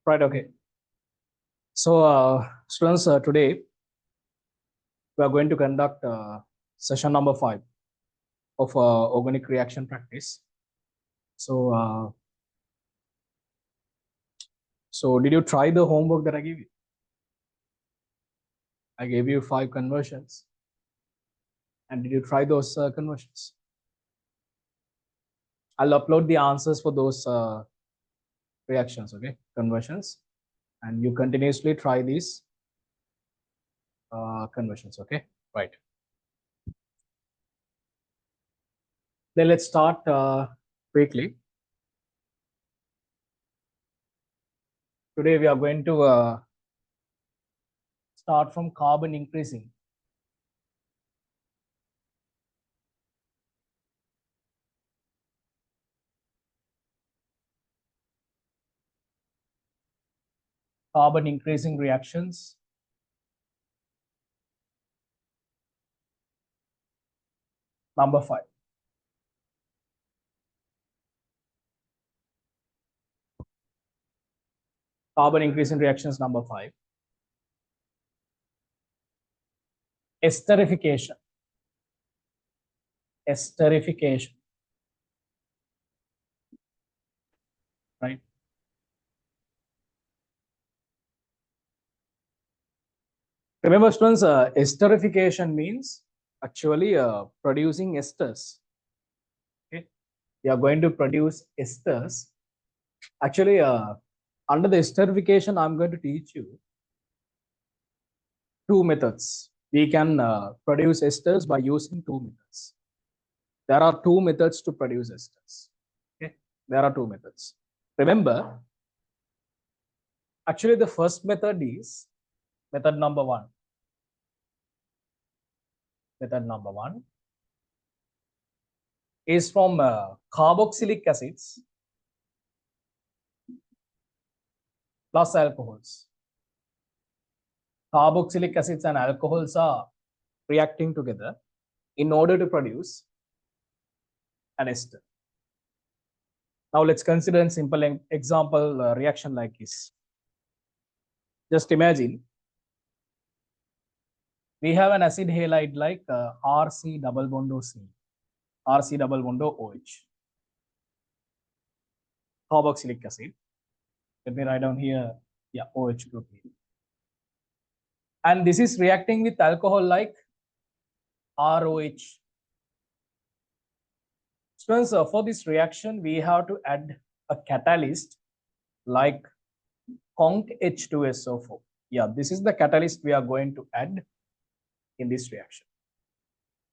Right, okay. So, students, today we are going to conduct session number 5 of organic reaction practice. So, did you try the homework that I gave you? I gave you 5 conversions. And did you try those conversions? I'll upload the answers for those reactions, okay, conversions. And you continuously try these conversions, okay, right. Then let's start quickly. Today we are going to start from carbon increasing. Carbon increasing reactions. Number 5. Carbon increasing reactions number 5. Esterification. Esterification. Right. Remember, students, esterification means actually producing esters. Okay. You are going to produce esters. Actually, under the esterification, I'm going to teach you 2 methods. We can produce esters by using 2 methods. There are 2 methods to produce esters. Okay. There are 2 methods. Remember, actually, the first method is method number 1. Method number 1 is from carboxylic acids plus alcohols. Carboxylic acids and alcohols are reacting together in order to produce an ester. Now let's consider a simple example reaction like this. Just imagine we have an acid halide like RC double bond C, RC double bond OH, carboxylic acid. Let me write down here, yeah, OH group here. And this is reacting with alcohol like ROH. Students, for this reaction, we have to add a catalyst like conc H2SO4. Yeah, this is the catalyst we are going to add in this reaction.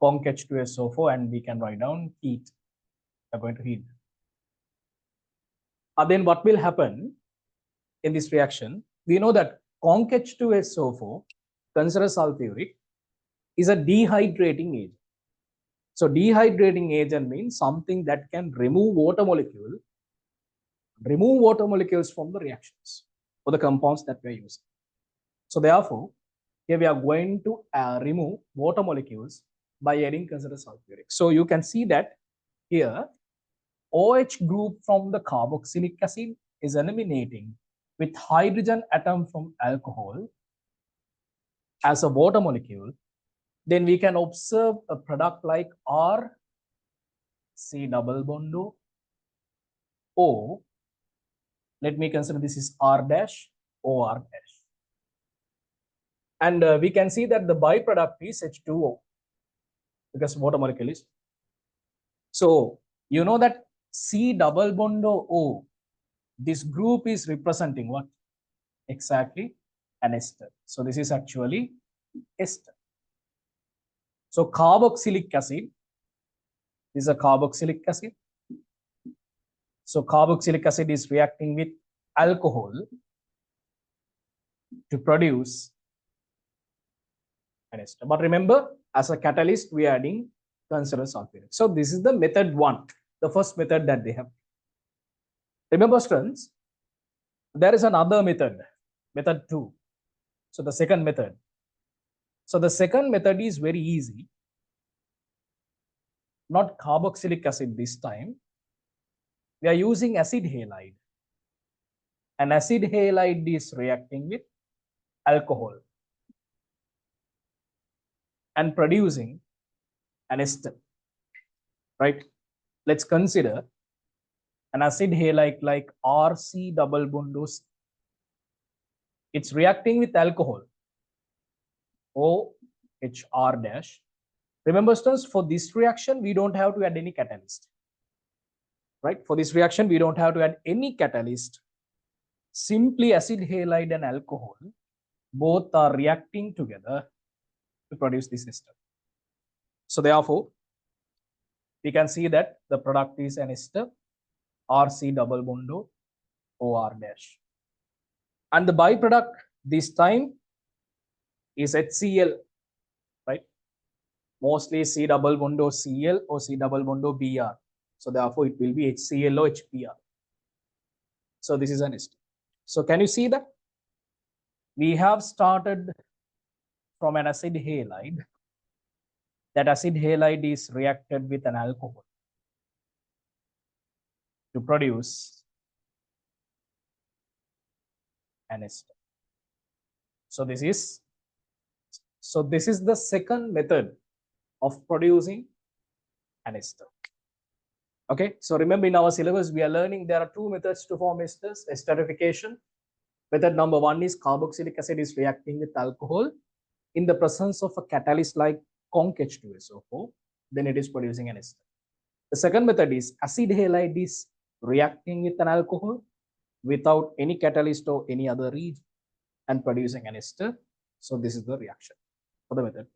Conc H2SO4, and we can write down heat. We are going to heat. Then what will happen in this reaction? We know that conc H2SO4, consider sulfuric, is a dehydrating agent. So dehydrating agent means something that can remove water molecules from the reactions or the compounds that we are using. So therefore, here we are going to remove water molecules by adding consider sulfuric. So you can see that here OH group from the carboxylic acid is eliminating with hydrogen atom from alcohol as a water molecule. Then we can observe a product like R, C double bond O. Let me consider this is R dash, OR dash. And we can see that the byproduct is H2O because water molecule is. So you know that C double bond O, this group is representing what? Exactly an ester. So this is actually ester. So carboxylic acid, this is a carboxylic acid. So carboxylic acid is reacting with alcohol to produce an ester. But remember, as a catalyst, we are adding consider sulfuric. So this is the method 1, the first method that they have. Remember, students, there is another method, method 2. So the second method. So the second method is very easy. Not carboxylic acid this time. We are using acid halide. an acid halide is reacting with alcohol and producing an ester, right? Let's consider an acid halide like RC double bond. It's reacting with alcohol, OHR dash. Remember, students, for this reaction, we don't have to add any catalyst, right? For this reaction, we don't have to add any catalyst. Simply acid halide and alcohol, both are reacting together to produce this ester. So therefore, we can see that the product is an ester, RC double bond OR dash. And the byproduct this time is HCl, right? Mostly C double bond Cl or C double bond Br. So therefore, it will be HCl or HBr. So this is an ester. So can you see that? We have started from an acid halide. That acid halide is reacted with an alcohol to produce an ester. So this is the second method of producing an ester. Okay, so remember in our syllabus we are learning there are two methods to form esters. Esterification. Method number one is carboxylic acid is reacting with alcohol in the presence of a catalyst like conc H2SO4, then it is producing an ester. The second method is acid halide is reacting with an alcohol without any catalyst or any other reagent and producing an ester. So this is the reaction for the method.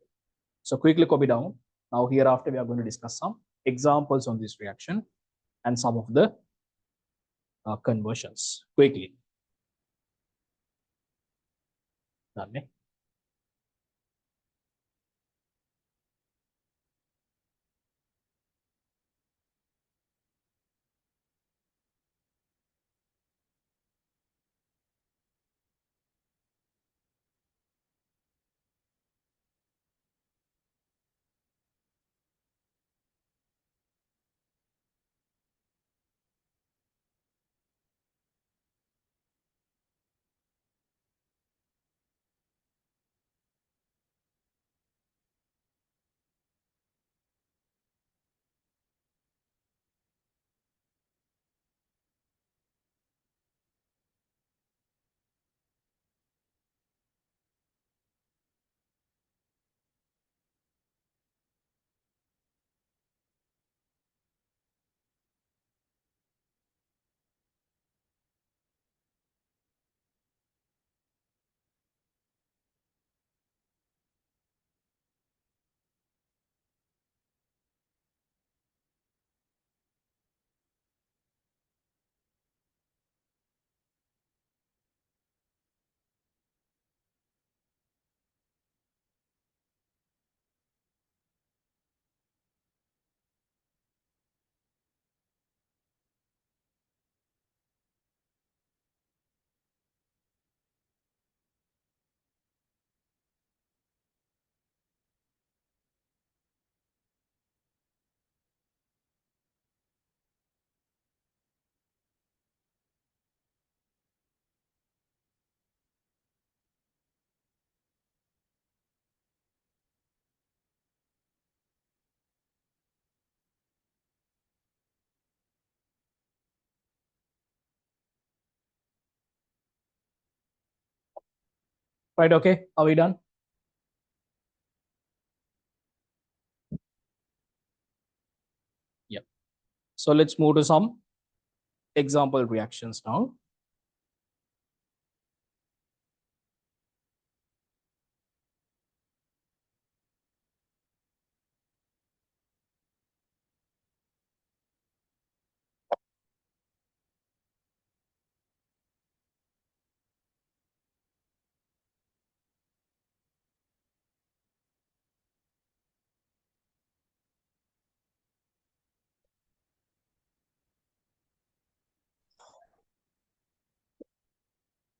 So quickly copy down. Now hereafter we are going to discuss some examples on this reaction and some of the conversions quickly. Done. Right, okay, are we done? Yep. So let's move to some example reactions now.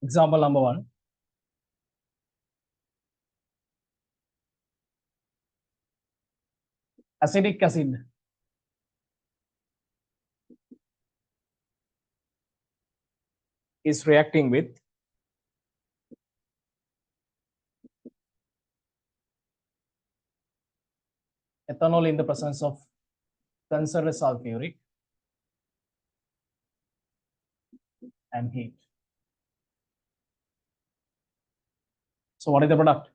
Example number one. Acetic acid is reacting with ethanol in the presence of concentrated sulfuric and heat. So what is the product?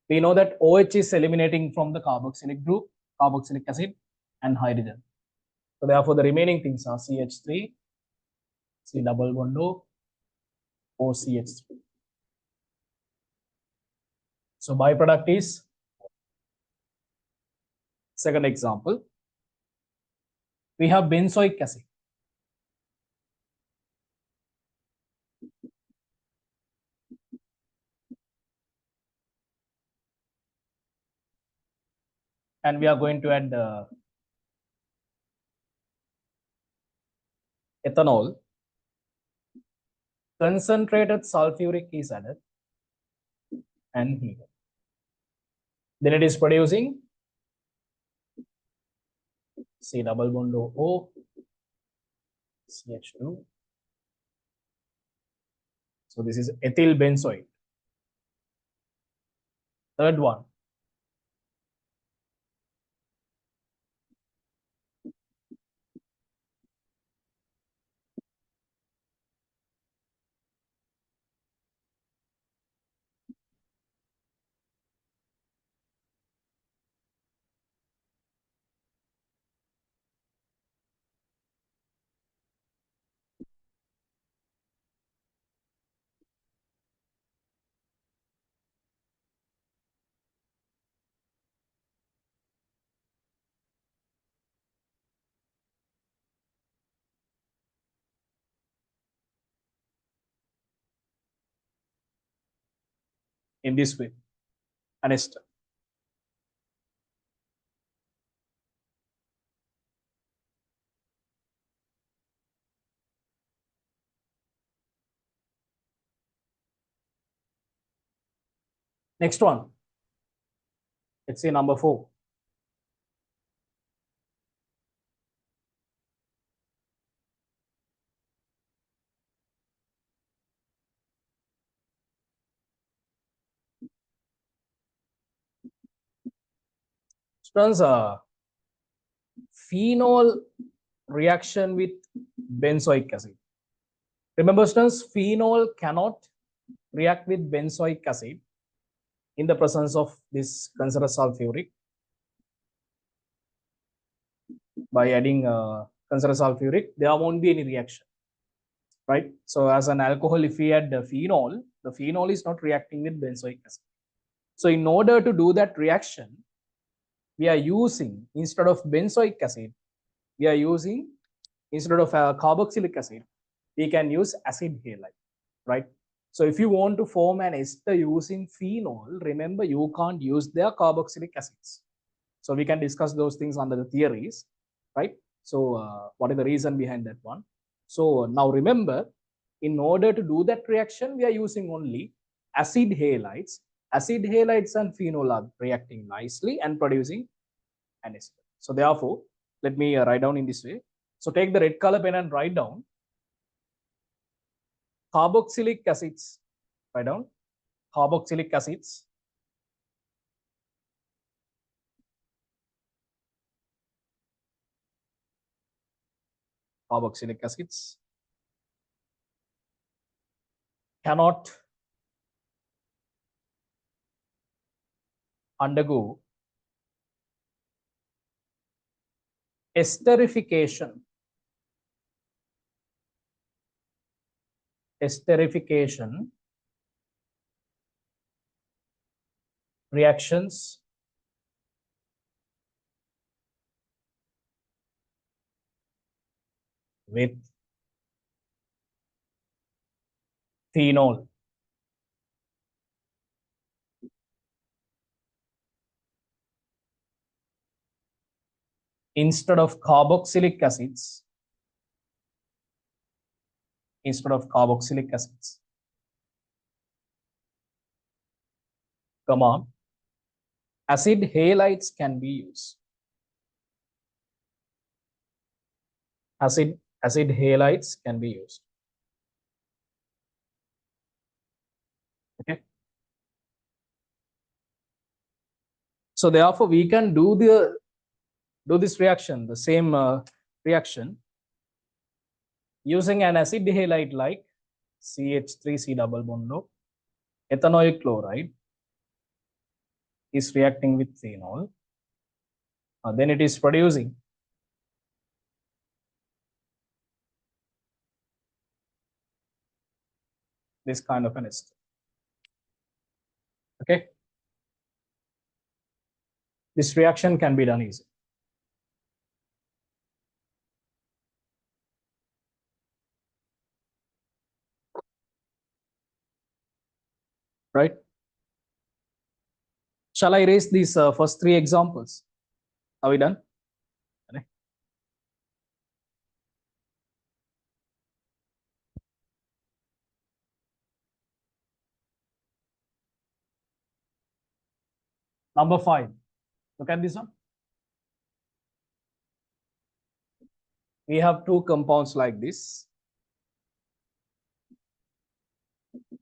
We know that OH is eliminating from the carboxylic group, carboxylic acid and hydrogen. So therefore the remaining things are CH3, C double bond O, OCH3. So byproduct is, second example, we have benzoic acid. And we are going to add ethanol. Concentrated sulfuric is added and heated. Then it is producing C double bond O, CH2. So this is ethyl benzoate. Third one, in this way, an ester. Next one, let's say number 4. Students, phenol reaction with benzoic acid. Remember, students, phenol cannot react with benzoic acid in the presence of this concentrated sulfuric. By adding concentrated sulfuric, there won't be any reaction, right? So as an alcohol, if we add the phenol is not reacting with benzoic acid. So in order to do that reaction, we are using, instead of benzoic acid, we are using, instead of carboxylic acid, we can use acid halide, right? So if you want to form an ester using phenol, remember you can't use their carboxylic acids. So we can discuss those things under the theories, right? So what is the reason behind that one? So now remember, in order to do that reaction, we are using only acid halides. Acid halides and phenol are reacting nicely and producing an ester. So therefore, let me write down in this way. So take the red color pen and write down carboxylic acids. Write down carboxylic acids. Carboxylic acids cannot undergo esterification. Esterification reactions with phenol. Instead of carboxylic acids, comma, acid halides can be used. Acid halides can be used. So therefore, we can do this reaction, the same reaction, using an acid halide like CH3C double bond O. Ethanoic chloride is reacting with phenol. Then it is producing this kind of an ester. Okay. This reaction can be done easily. Right? Shall I erase these first three examples? Are we done? Okay. Number 5. Look at this one. We have two compounds like this.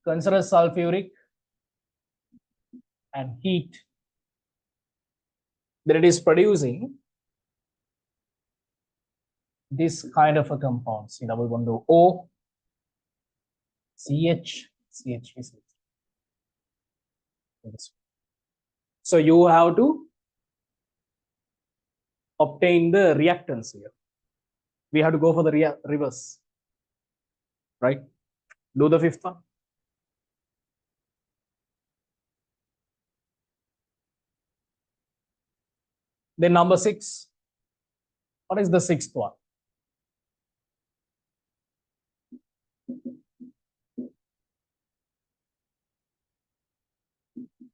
Consider sulfuric and heat. Then it is producing this kind of a compound, C double bond O, CH, CH. So you have to obtain the reactants here. We have to go for the reverse, right? Do the fifth one. Then number 6. What is the sixth one?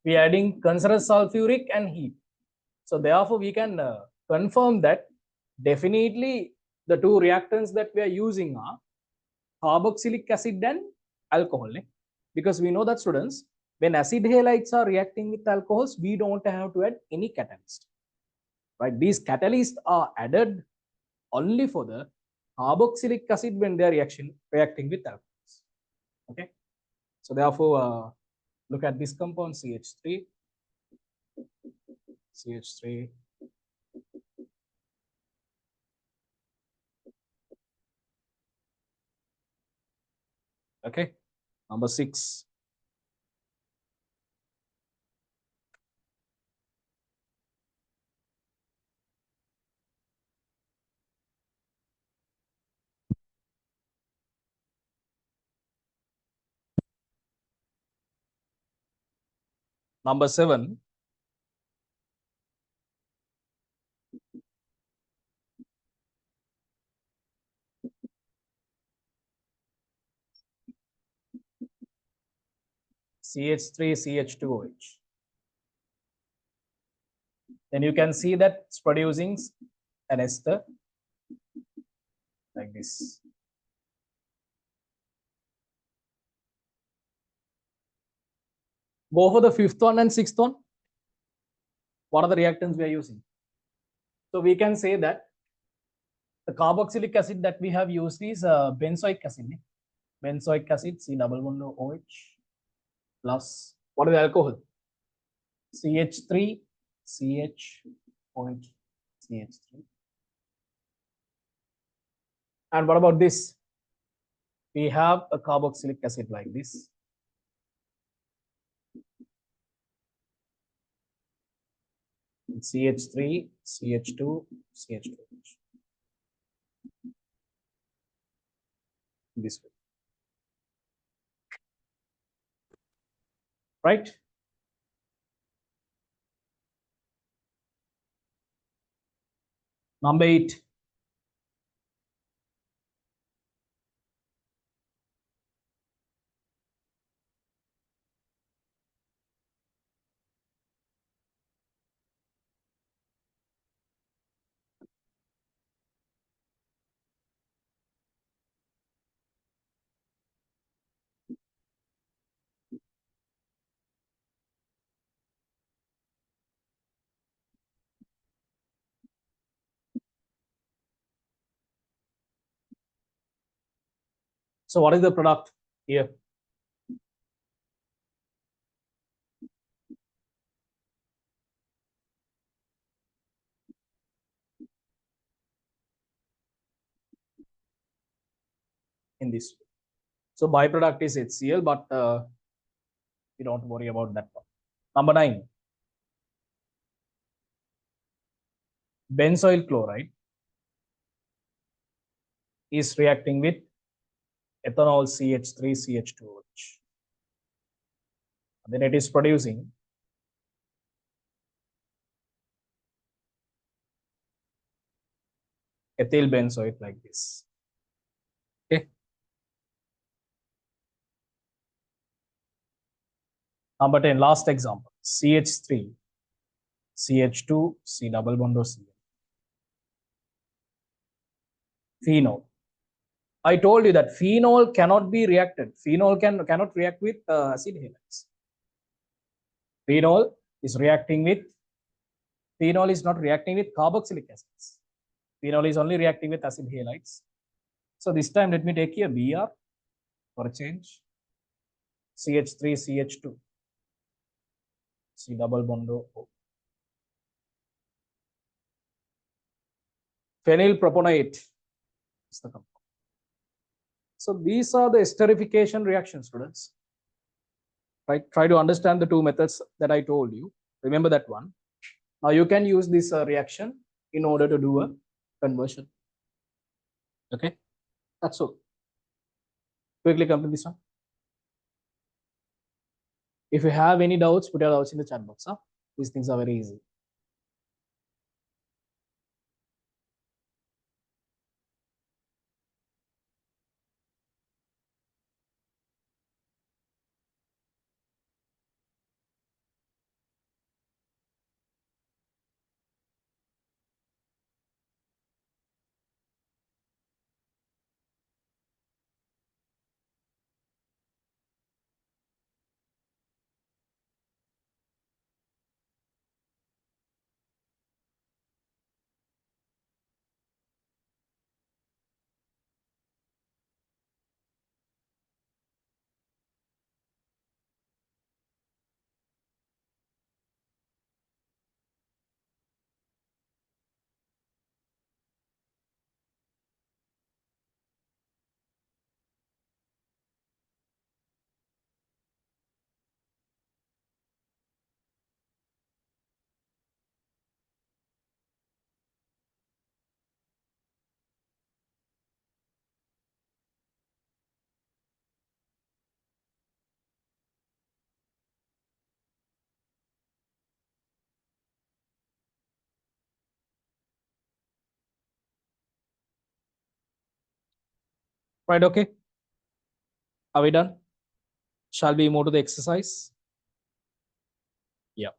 We are adding consider sulfuric and heat. So therefore, we can confirm that definitely the two reactants that we are using are carboxylic acid and alcohol. Because we know that, students, when acid halides are reacting with alcohols, we don't have to add any catalyst. Right? These catalysts are added only for the carboxylic acid when they are reacting with alcohols. Okay. So therefore, look at this compound CH3, CH3. Okay. Number 6. Number 7. CH3, CH2OH. Then you can see that it's producing an ester like this. Go for the fifth one and sixth one. What are the reactants we are using? So we can say that the carboxylic acid that we have used is benzoic acid. Benzoic acid, C double bond OH plus, what is the alcohol? CH3, CH point CH3. And what about this? We have a carboxylic acid like this. CH3, CH2, CH2. This way. Right? Number 8. So what is the product here? in this way. So byproduct is HCl, but you don't worry about that one. Number 9, benzoyl chloride is reacting with ethanol CH3CH2OH. Then it is producing ethyl benzoate like this. Okay. Number 10, last example, CH3, CH2, C double bond O C. Phenol. I told you that phenol cannot be reacted. Phenol cannot react with acid halides. Phenol is reacting with, phenol is not reacting with carboxylic acids. Phenol is only reacting with acid halides. So this time let me take here Br for a change. CH3, CH2, C double bond O. Phenyl propanate is the compound. So these are the esterification reactions, students. Right? Try to understand the two methods that I told you. Remember that one. Now you can use this reaction in order to do a conversion. Okay, that's all. Quickly complete this one. If you have any doubts, put your doubts in the chat box. Huh? These things are very easy. Right, okay. Are we done? Shall we move to the exercise? Yeah.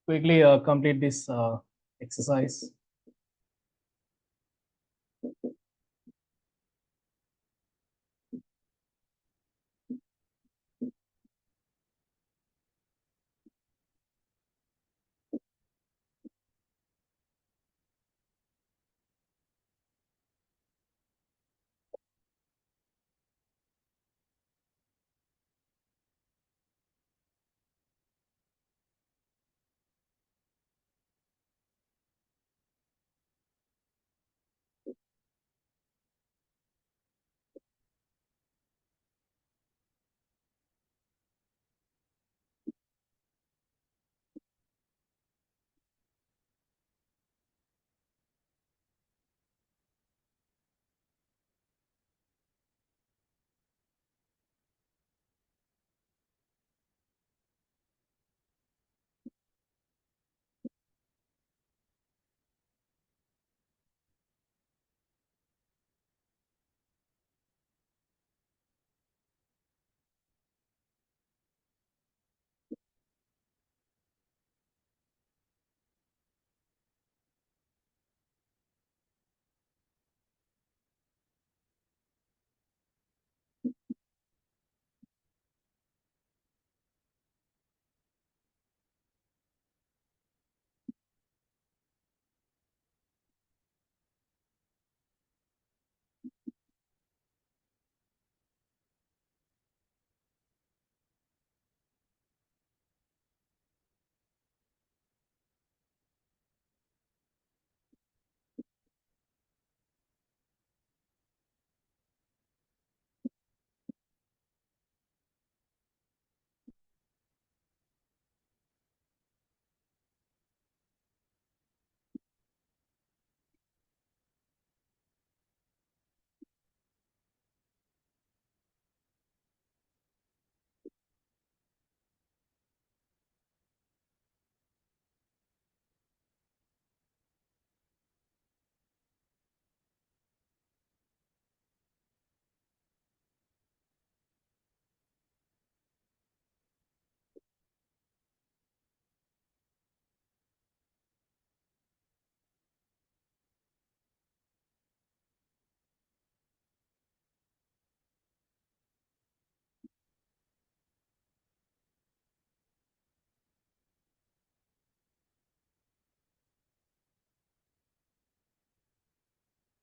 Quickly complete this exercise.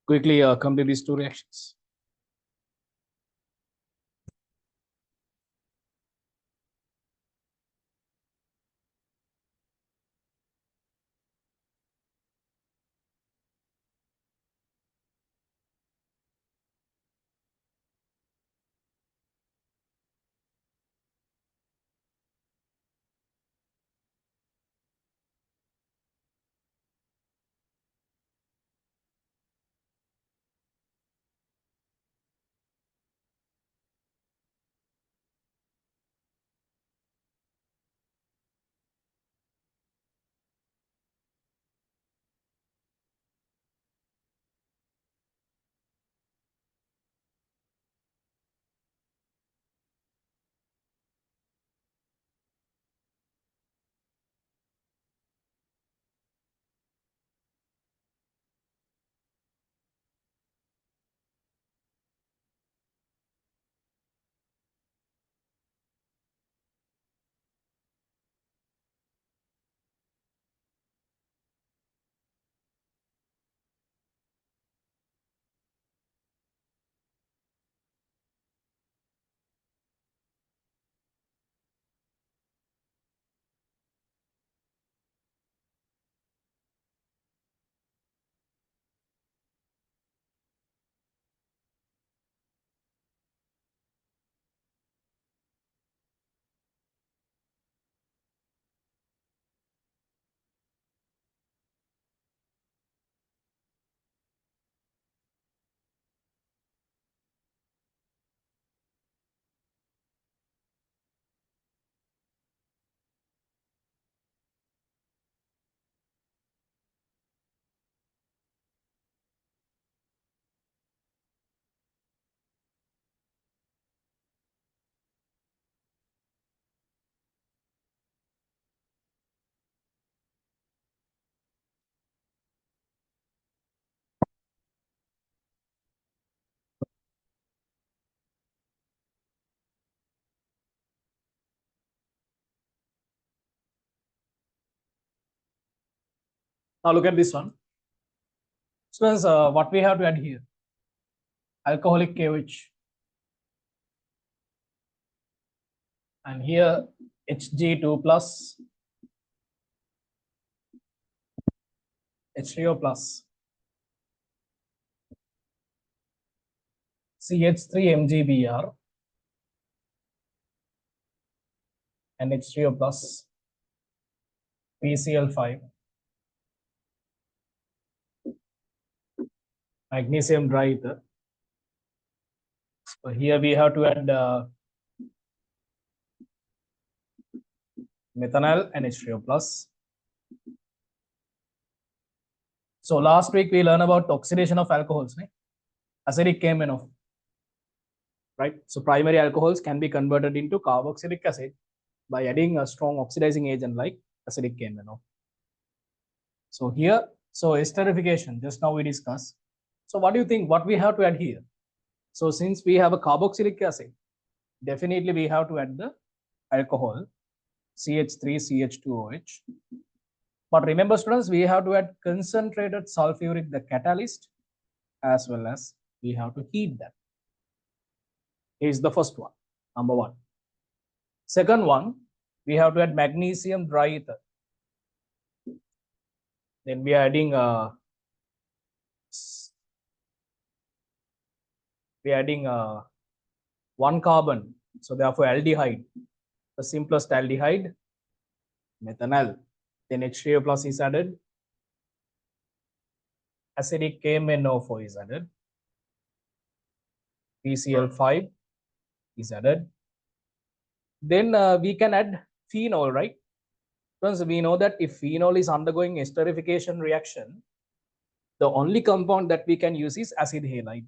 quickly complete these two reactions. Now look at this one. Students, what we have to add here? Alcoholic KOH. And here Hg2 plus, H3O plus, CH3MgBr, and H3O plus, PCl5, magnesium diether. So here we have to add methanol and H3O plus. So last week we learned about oxidation of alcohols, right? Acidic KMNO, right? So primary alcohols can be converted into carboxylic acid by adding a strong oxidizing agent like acidic KMNO. So here, so esterification, just now we discussed. So what do you think, what we have to add here? So since we have a carboxylic acid, definitely we have to add the alcohol, CH3CH2OH. But remember students, we have to add concentrated sulfuric, the catalyst, as well as we have to heat that. Here's the first one, number one. Second one, we have to add magnesium diether. Then we are adding one carbon. So therefore aldehyde, the simplest aldehyde, methanol. Then H3O plus is added. Acidic KMNO4 is added. PCl5 is added. Then we can add phenol, right? Because we know that if phenol is undergoing esterification reaction, the only compound that we can use is acid halide.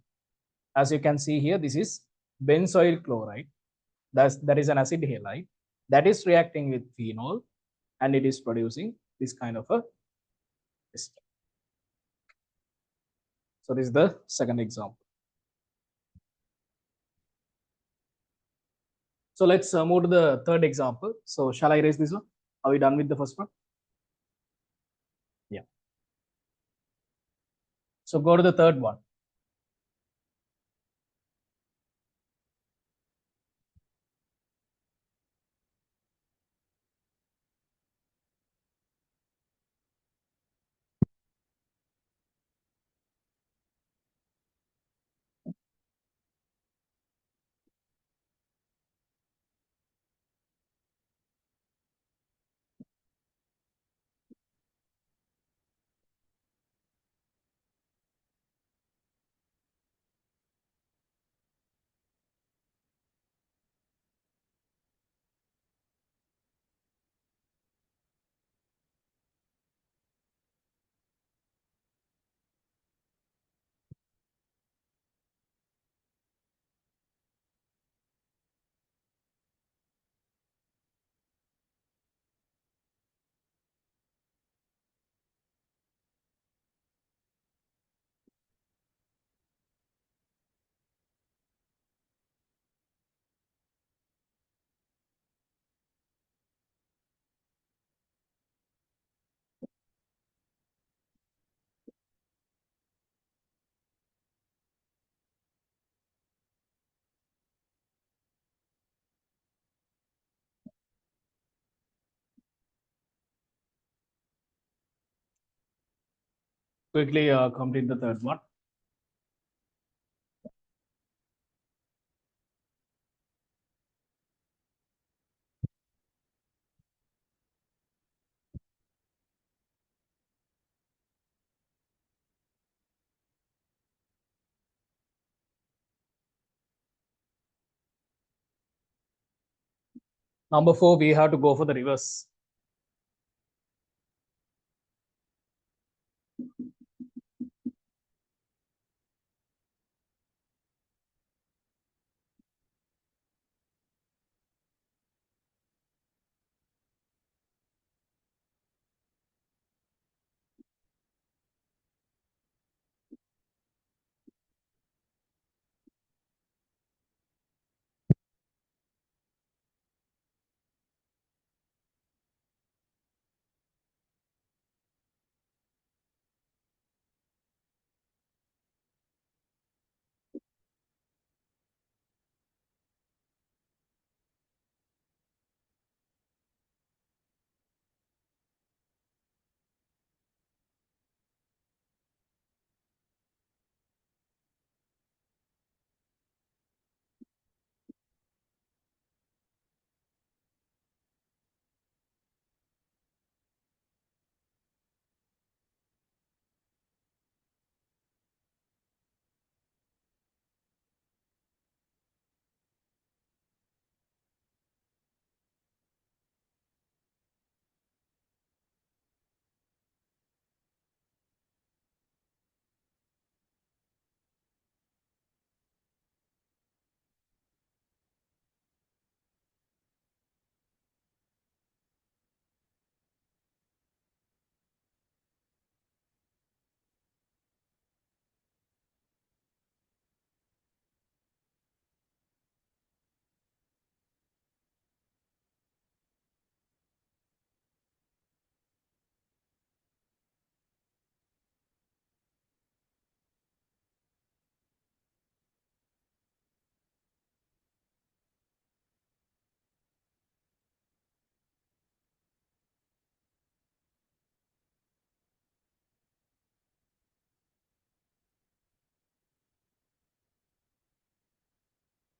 As you can see here, this is benzoyl chloride. That is an acid halide that is reacting with phenol, and it is producing this kind of a ester. So this is the second example. So let's move to the third example. So shall I erase this one? Are we done with the first one? Yeah. So go to the third one. Quickly complete the third one. Number 4, we have to go for the reverse.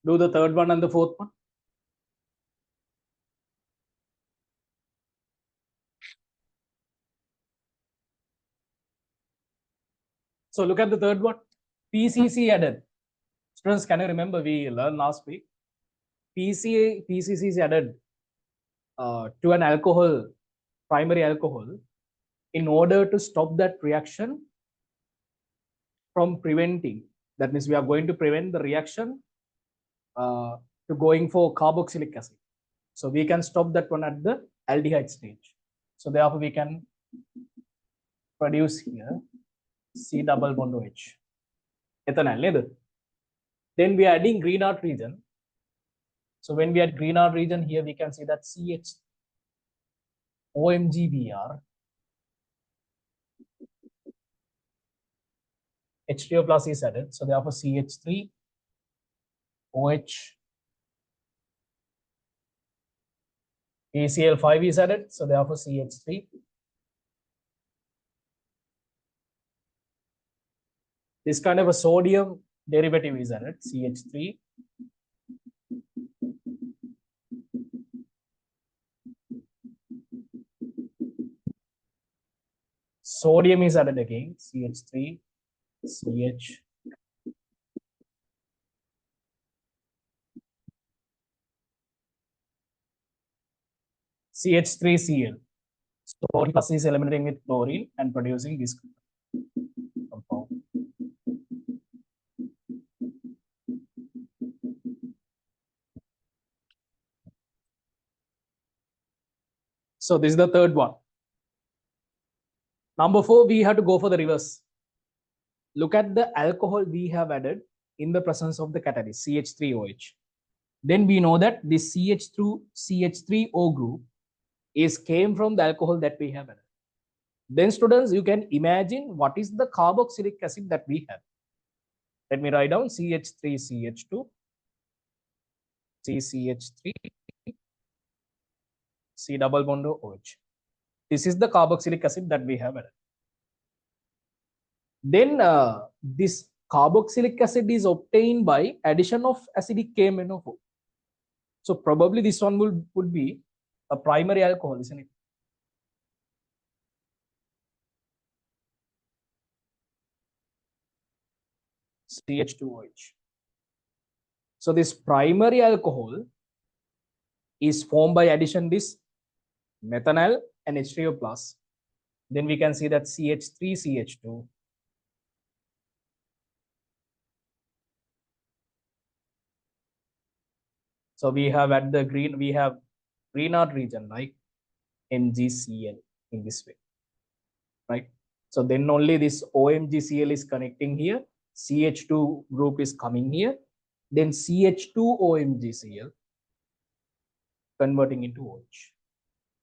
Do the third one and the fourth one. So look at the third one. PCC added. Students, can you remember we learned last week? PCC is added to an alcohol, primary alcohol, in order to stop that reaction from preventing. That means we are going to prevent the reaction to going for carboxylic acid. So we can stop that one at the aldehyde stage. So therefore we can produce here C double bond OH. Ethanol. Then we are adding Grignard region. So when we add Grignard region here, we can see that CH OMGBr H2O plus is added. So therefore CH3 OH ACl5 is added. So therefore CH3. This kind of a sodium derivative is added, CH3. Sodium is added again, CH3, CH. CH3Cl. So plus is eliminating with chlorine and producing this compound. So this is the third one. Number 4, we have to go for the reverse. Look at the alcohol we have added in the presence of the catalyst, CH3OH. Then we know that this CH3O group came from the alcohol that we have added. Then students, you can imagine what is the carboxylic acid that we have. Let me write down CH3CH2, CCH3, C double bond OH. This is the carboxylic acid that we have added. Then this carboxylic acid is obtained by addition of acidic KMnO4. So probably this one would be a primary alcohol, isn't it? CH2OH. So this primary alcohol is formed by addition this methanol and H3O plus. Then we can see that CH3CH2. So we have at the green, we have Grignard region like MgCl in this way, right? So then only this OMgCl is connecting here. CH2 group is coming here. Then CH2OMgCl converting into OH,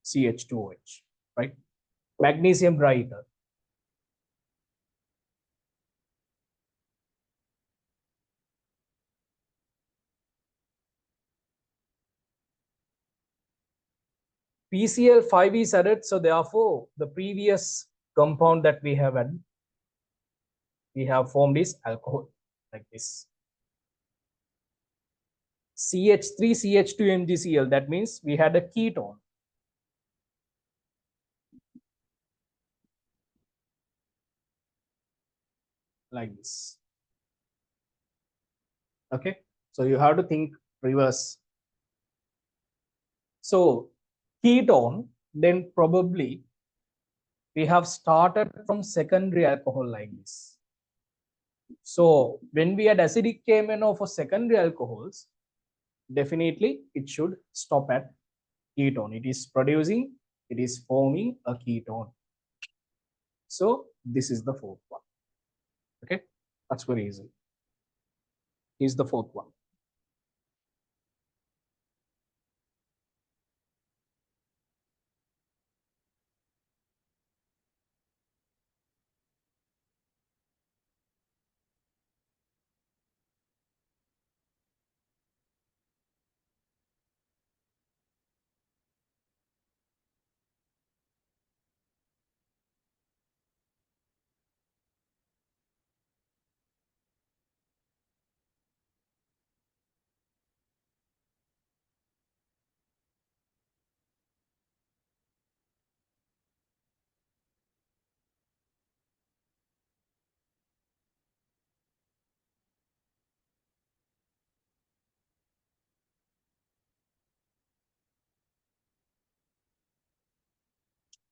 CH2OH, right? Magnesium brighter. PCl5 is added, so therefore the previous compound that we have added, we have formed is alcohol like this. CH3CH2MgCl, that means we had a ketone. Like this. Okay, so you have to think reverse. So ketone, then probably we have started from secondary alcohol like this. So when we had acidic KMnO for secondary alcohols, definitely it should stop at ketone. It is producing, it is forming a ketone. So this is the fourth one. Okay, that's very easy. Here's the fourth one.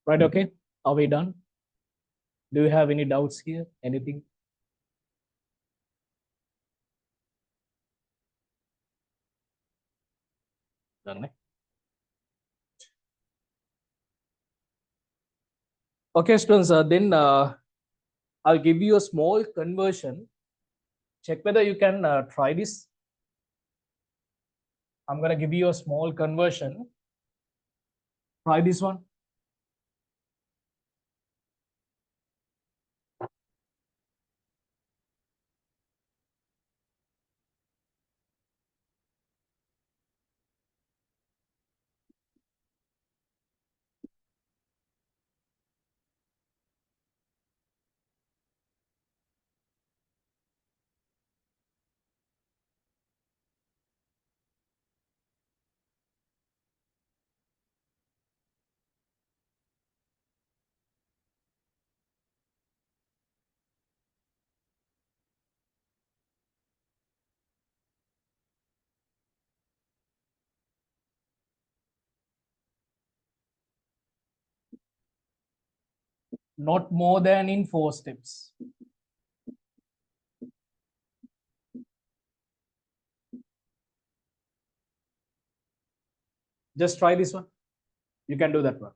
Right, okay, are we done? Do you have any doubts here? Anything? Done. Okay, students, then I'll give you a small conversion. Check whether you can try this. I'm going to give you a small conversion. Try this one. Not more than in 4 steps. Just try this one. You can do that one.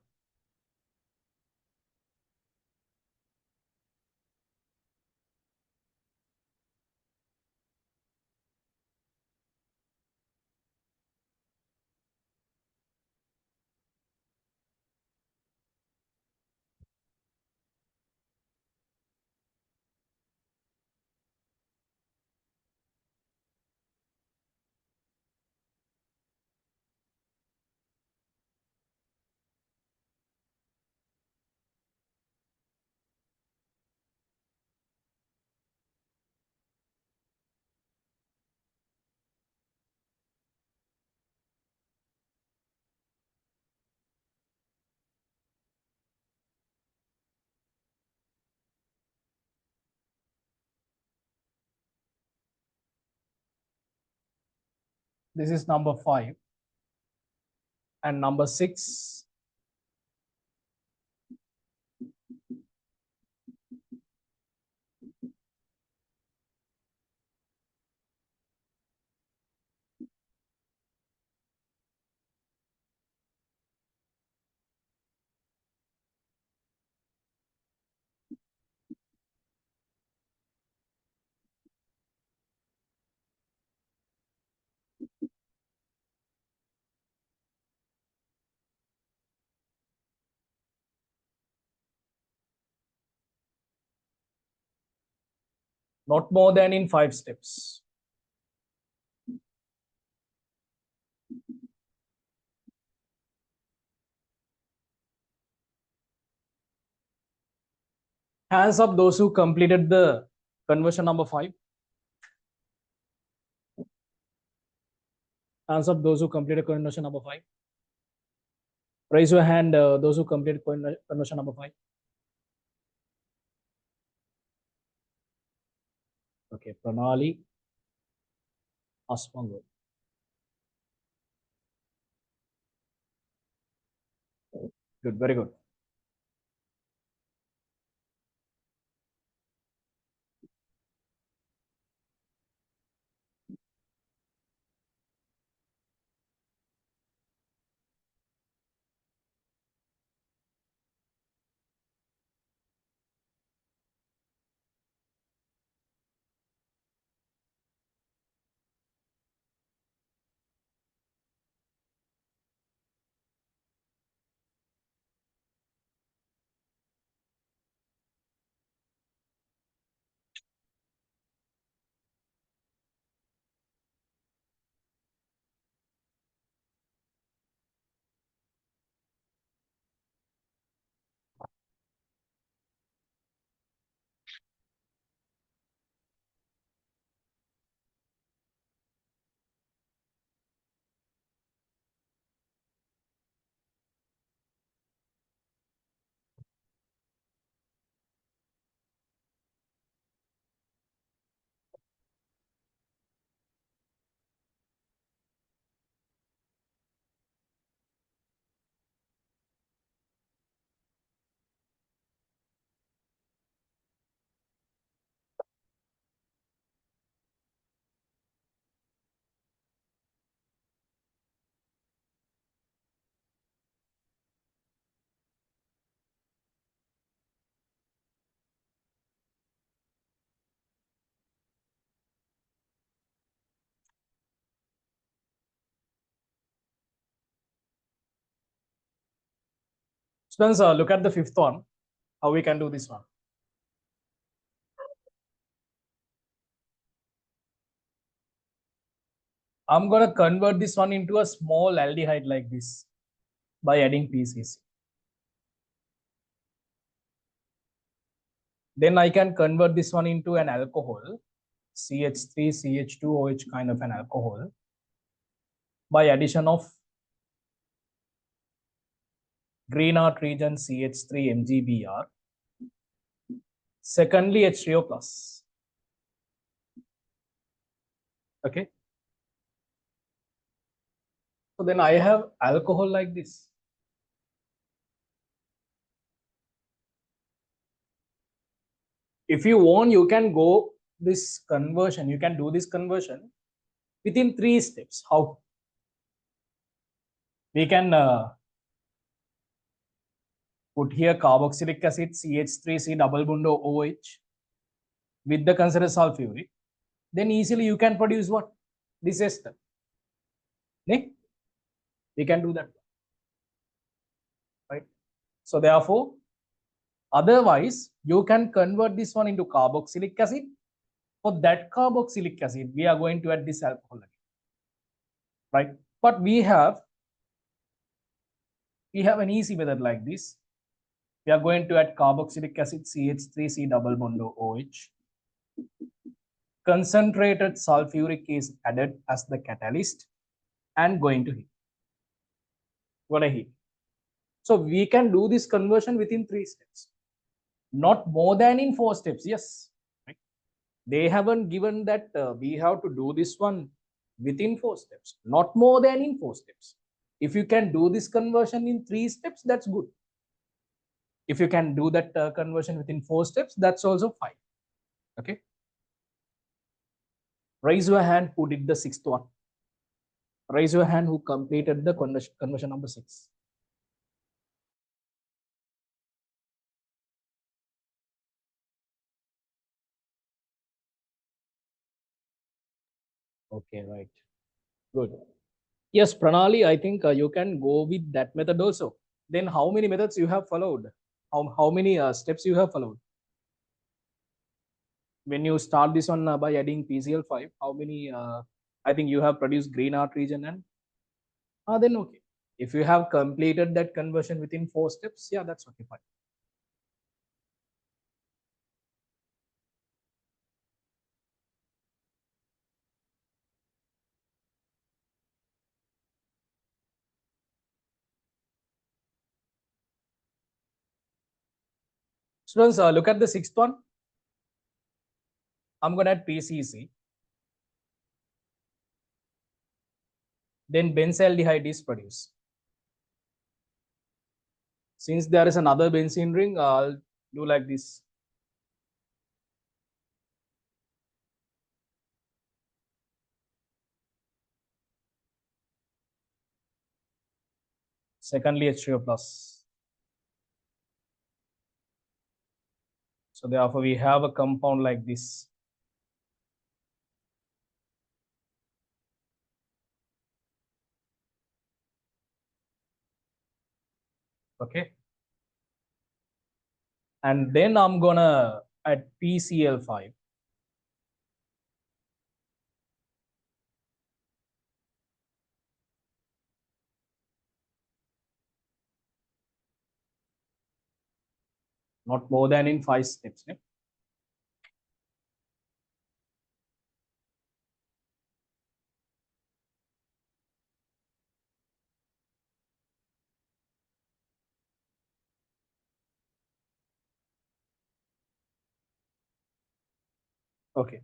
This is number 5 and number 6. Not more than in 5 steps. Hands up those who completed the conversion number 5. Hands up those who completed conversion number 5. Raise your hand those who completed conversion number 5. Okay, Pranali, Asmango. Good, very good. Students, look at the 5th one, how we can do this one. I'm going to convert this one into a small aldehyde like this by adding PCC. Then I can convert this one into an alcohol, CH3, CH2OH kind of an alcohol, by addition of Grignard region CH3 MgBr. Secondly, H3O plus. Okay. So then I have alcohol like this. If you want, you can go this conversion, you can do this conversion within 3 steps. How? We can put here carboxylic acid CH3C double bond OH with the considered sulfuric. Then easily you can produce what? This ester. We can do that. Right? So therefore, otherwise, you can convert this one into carboxylic acid. For that carboxylic acid, we are going to add this alcohol again. Right? But we have an easy method like this. We are going to add carboxylic acid CH3C double bond OH. Concentrated sulfuric is added as the catalyst and going to heat. Gonna heat. So we can do this conversion within 3 steps. Not more than in 4 steps. Yes. Right? They haven't given that we have to do this one within 4 steps, not more than in 4 steps. If you can do this conversion in 3 steps, that's good. If you can do that conversion within 4 steps, that's also fine. Okay. Raise your hand who did the sixth one. Raise your hand who completed the conversion number 6. Okay, right. Good. Yes, Pranali, I think you can go with that method also. Then how many methods you have followed? How many steps you have followed? When you start this one by adding PCl5, how many, I think you have produced green art region and then okay. If you have completed that conversion within 4 steps, yeah, that's okay, fine. Students, look at the sixth one. I'm going to add PCC. Then benzaldehyde is produced. Since there is another benzene ring, I'll do like this. Secondly, H3O plus. So therefore, we have a compound like this. Okay. And then I'm gonna add PCl5. Not more than in 5 steps. Yeah? Okay.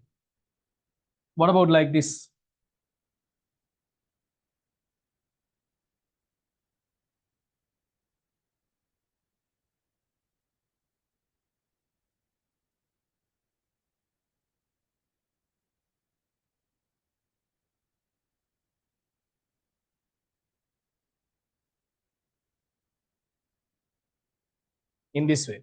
What about like this? In this way,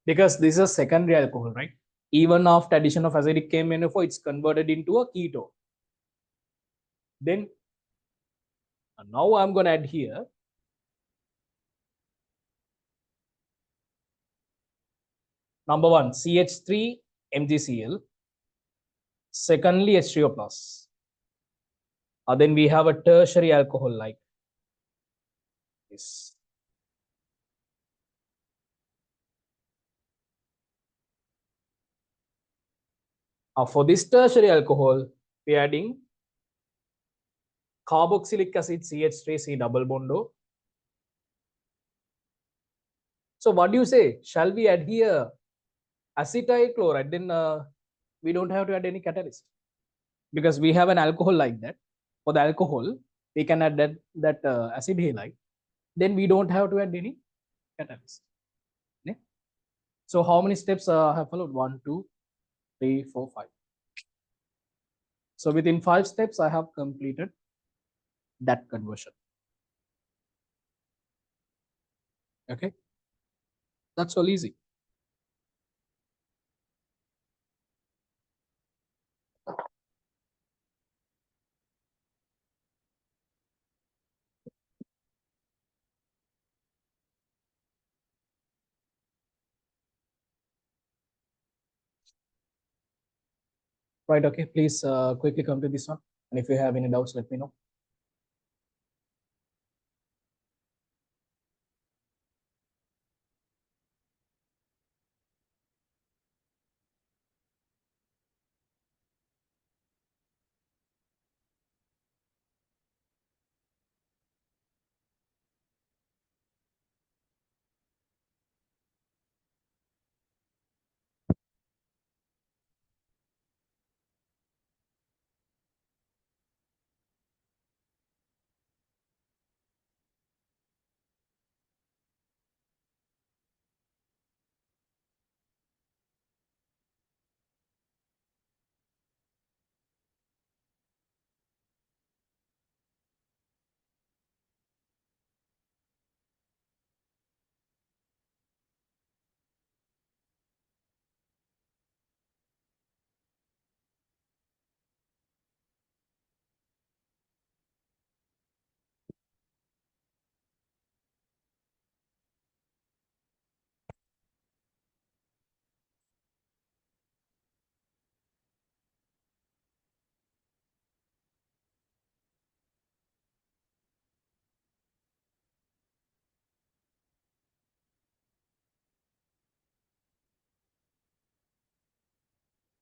because this is a secondary alcohol, right? Even after addition of acidic KMNO4, it's converted into a ketone. Then now I'm going to add here number 1 CH3 MgCl, secondly H3O plus. Then we have a tertiary alcohol like this. For this tertiary alcohol, we are adding carboxylic acid CH3C double bond O. So what do you say? Shall we add here acetyl chloride? Then we don't have to add any catalyst because we have an alcohol like that. For the alcohol, we can add that acid halide. Then we don't have to add any catalyst. Yeah? So how many steps I have followed? 1, 2, 3, 4, 5. So within 5 steps, I have completed that conversion. Okay, that's all easy. Right, okay, please quickly come to this one. And if you have any doubts, let me know.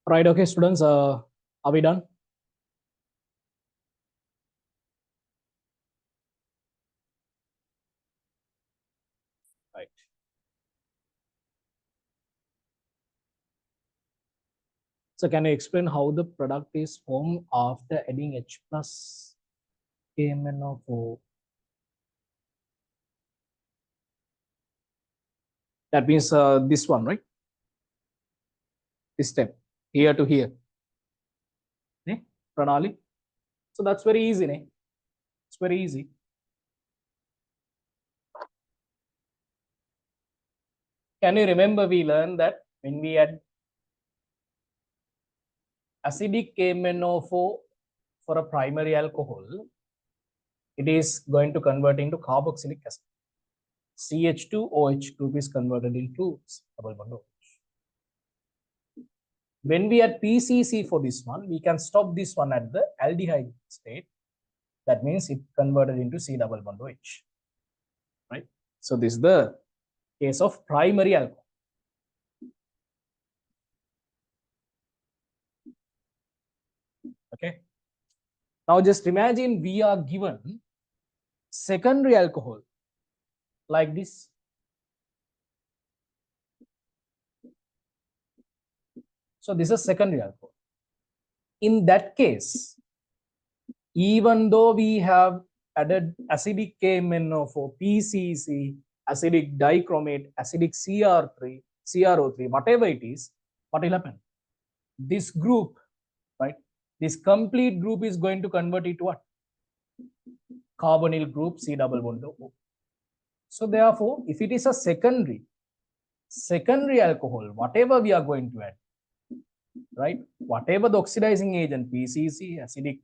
Right, okay, students, are we done? Right. So can you explain how the product is formed after adding H plus KMnO4? That means this one, right? This step, here to here. Eh? Pranali. So that's very easy, ne? It's very easy. Can you remember we learned that when we add acidic KMnO4 for a primary alcohol, it is going to convert into carboxylic acid. CH2OH group is converted into double bond OH. When we add PCC for this one, we can stop this one at the aldehyde state. That means it converted into C double bond OH. Right? So this is the case of primary alcohol. Okay. Now just imagine we are given secondary alcohol like this. So this is secondary alcohol. In that case, even though we have added acidic KMnO4, PCC, acidic dichromate, acidic CR3, CRO3, whatever it is, what will happen? This group, right? This complete group is going to convert it to what? Carbonyl group C double bond O. So therefore, if it is a secondary alcohol, whatever we are going to add, right? Whatever the oxidizing agent, PCC, acidic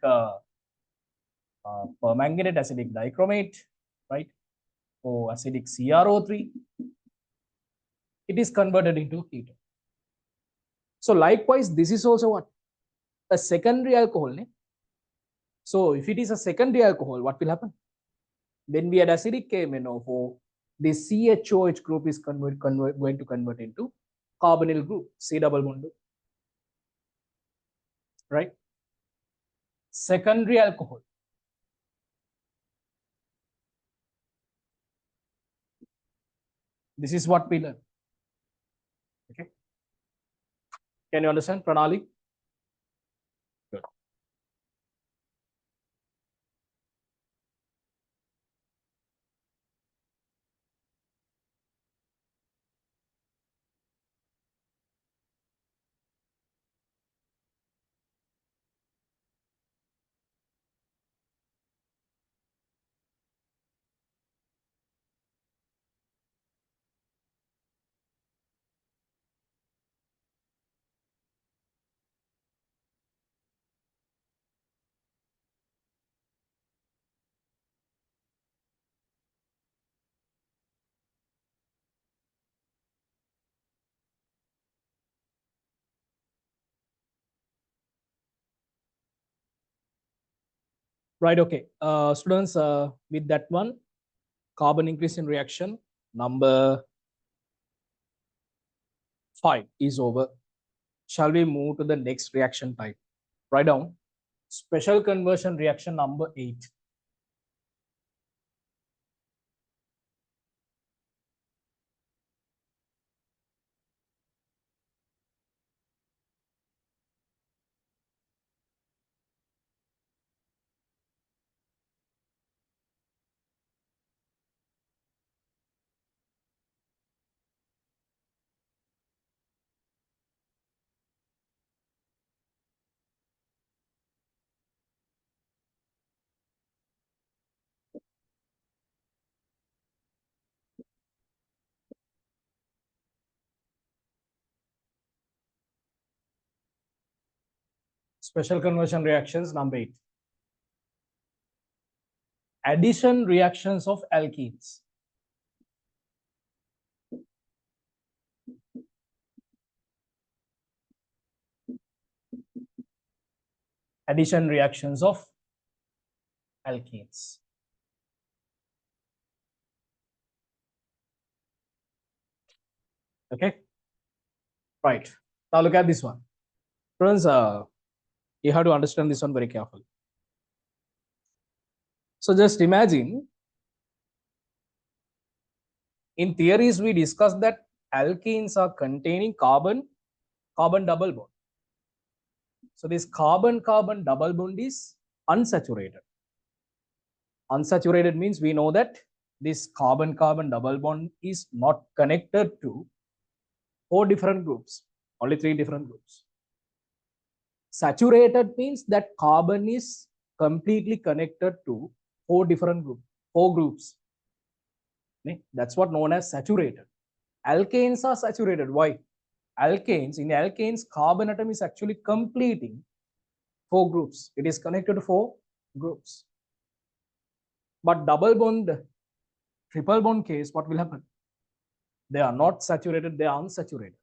permanganate, acidic dichromate, right? Or acidic CrO3, it is converted into ketone. So likewise, this is also what? A secondary alcohol. Ne? So if it is a secondary alcohol, what will happen? When we add acidic KMnO4, the CHOH group is going to convert into carbonyl group, C double bond, right? Secondary alcohol. This is what we learn. Okay. Can you understand, Pranali? Good. Right, okay. Students, with that one, carbon increase in reaction number 5 is over. Shall we move to the next reaction type? Write down special conversion reaction number 8. Special conversion reactions number 8. Addition reactions of alkenes. Addition reactions of alkenes. Okay. Right. Now look at this one. Friends, you have to understand this one very carefully. So just imagine, in theories, we discussed that alkenes are containing carbon double bond. So this carbon double bond is unsaturated. Unsaturated means we know that this carbon double bond is not connected to 4 different groups, only 3 different groups. Saturated means that carbon is completely connected to 4 different groups, 4 groups. That's what known as saturated. Alkanes are saturated. Why? In alkanes, carbon atom is actually completing 4 groups. It is connected to 4 groups. But double bond, triple bond case, what will happen? They are not saturated, they are unsaturated,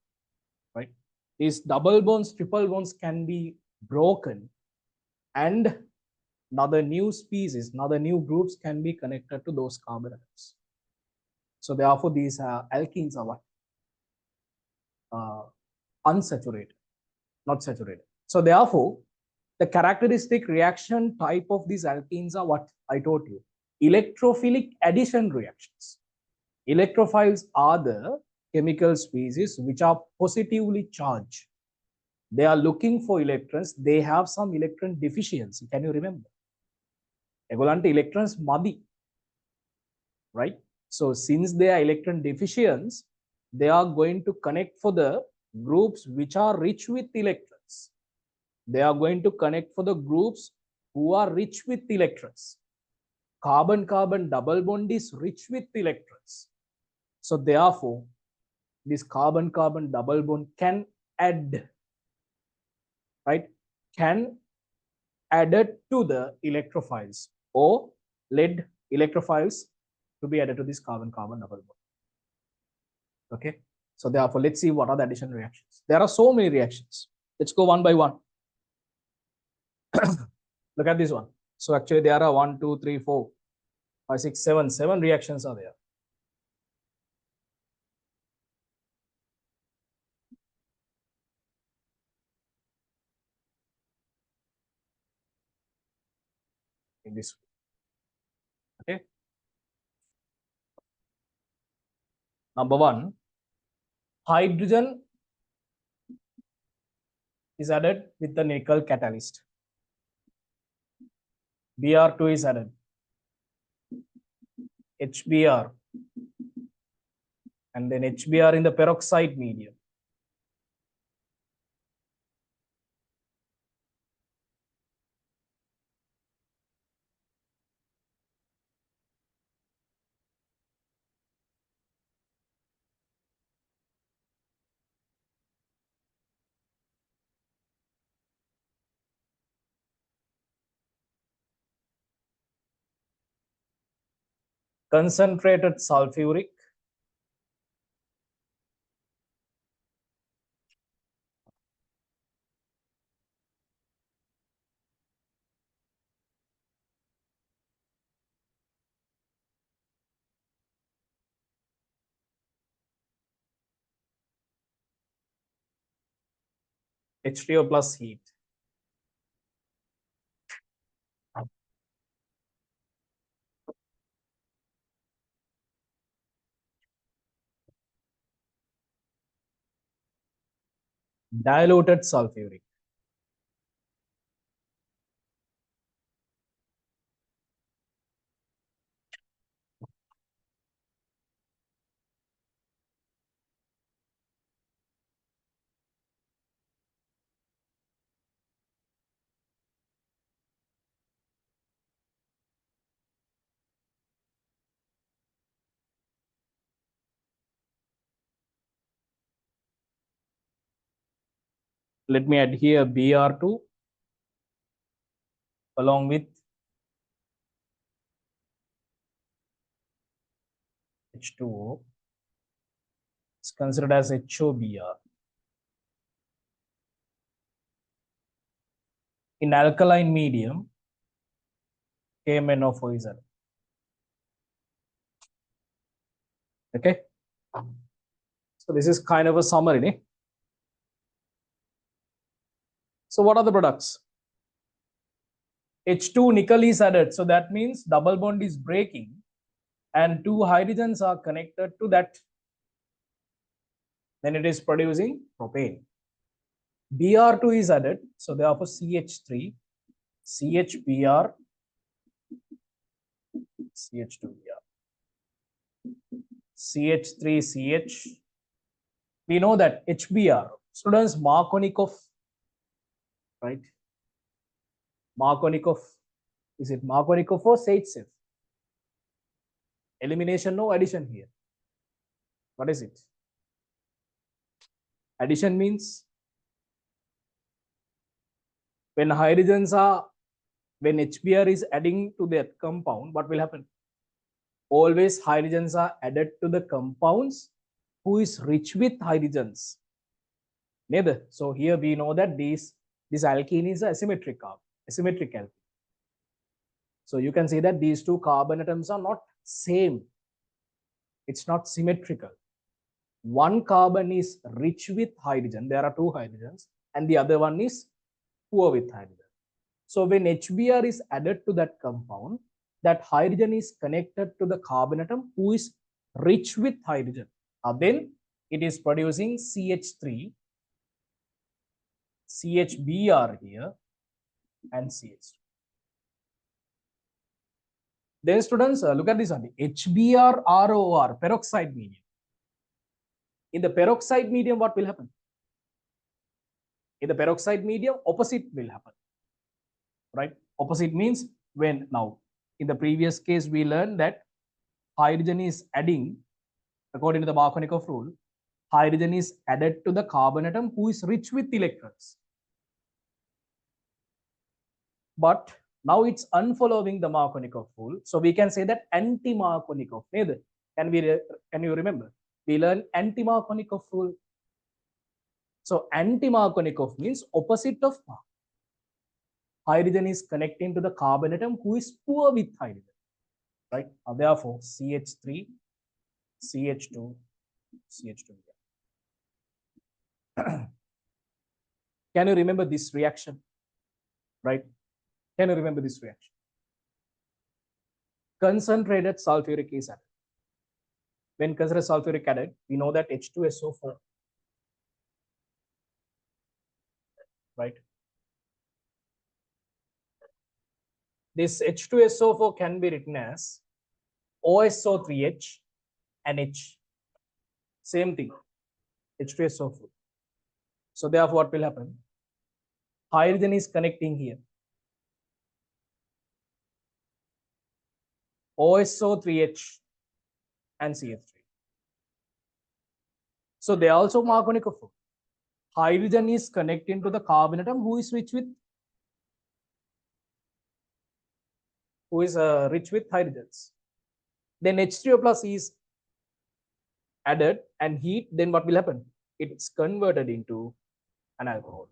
right? These double bonds, triple bonds can be broken, and another new species, another new groups can be connected to those carbon atoms. So therefore, these alkenes are what? Unsaturated, not saturated. So therefore, the characteristic reaction type of these alkenes are what I told you: electrophilic addition reactions. Electrophiles are the chemical species which are positively charged. They are looking for electrons. They have some electron deficiency. Can you remember? Egolante electrons madi, right? So since they are electron deficient, they are going to connect for the groups which are rich with electrons. They are going to connect for the groups who are rich with electrons. Carbon double bond is rich with electrons. So therefore, this carbon double bond can add, right? Can added to the electrophiles or lead electrophiles to be added to this carbon double bond. Okay. So therefore, let's see what are the addition reactions. There are so many reactions. Let's go one by one. Look at this one. So actually there are 1, 2, 3, 4, 5, 6, 7. 7 reactions are there. In this. Okay. Number 1, hydrogen is added with the nickel catalyst. Br2 is added. HBr. And then HBr in the peroxide medium. Concentrated sulfuric. H2O plus heat. Diluted sulfuric. Let me add here Br2 along with H2O. It's considered as HOBr. In alkaline medium, KMnO4 is added. Okay. So this is kind of a summary. So what are the products? H2 nickel is added. So that means double bond is breaking and two hydrogens are connected to that. Then it is producing propane. Br2 is added. So therefore CH3, CHBr, CH2Br, CH3CH. We know that HBr, students, Markovnikov, right? Markovnikov, is it Markovnikov or Zaitsev? Elimination, no addition here. What is it? Addition means when hydrogens are, when HBr is adding to that compound, what will happen? Always hydrogens are added to the compounds who is rich with hydrogens. Neither. So here we know that this alkene is a asymmetric carbon, asymmetric alkene. So you can see that these two carbon atoms are not same. It's not symmetrical. One carbon is rich with hydrogen. There are two hydrogens, and the other one is poor with hydrogen. So when HBr is added to that compound, that hydrogen is connected to the carbon atom who is rich with hydrogen. Then it is producing CH3, CHBr here, and CH2. Then students, look at this one. HBr ROR, peroxide medium. In the peroxide medium, what will happen? In the peroxide medium, opposite will happen, right? Opposite means when, now, in the previous case, we learned that hydrogen is adding, according to the Markovnikov rule, hydrogen is added to the carbon atom who is rich with electrons. But now it's unfollowing the Markovnikov rule. So we can say that anti-Markovnikov. Can you remember? We learn anti-Markovnikov rule. So anti-Markovnikov means opposite of Mark. Hydrogen is connecting to the carbon atom who is poor with hydrogen, right? Therefore, CH3, CH2, CH2. Can you remember this reaction, right? Can you remember this reaction? Concentrated sulfuric is added. When concentrated sulfuric added, we know that H2SO4, right? This H2SO4 can be written as OSO3H and H. Same thing, H2SO4. So therefore, what will happen? Hydrogen is connecting here. OSO3H and CH3. So they are also Markovnikov. Hydrogen is connecting to the carbon atom who is rich with hydrogens. Then H3O plus is added and heat, then what will happen? It's converted into an alcohol.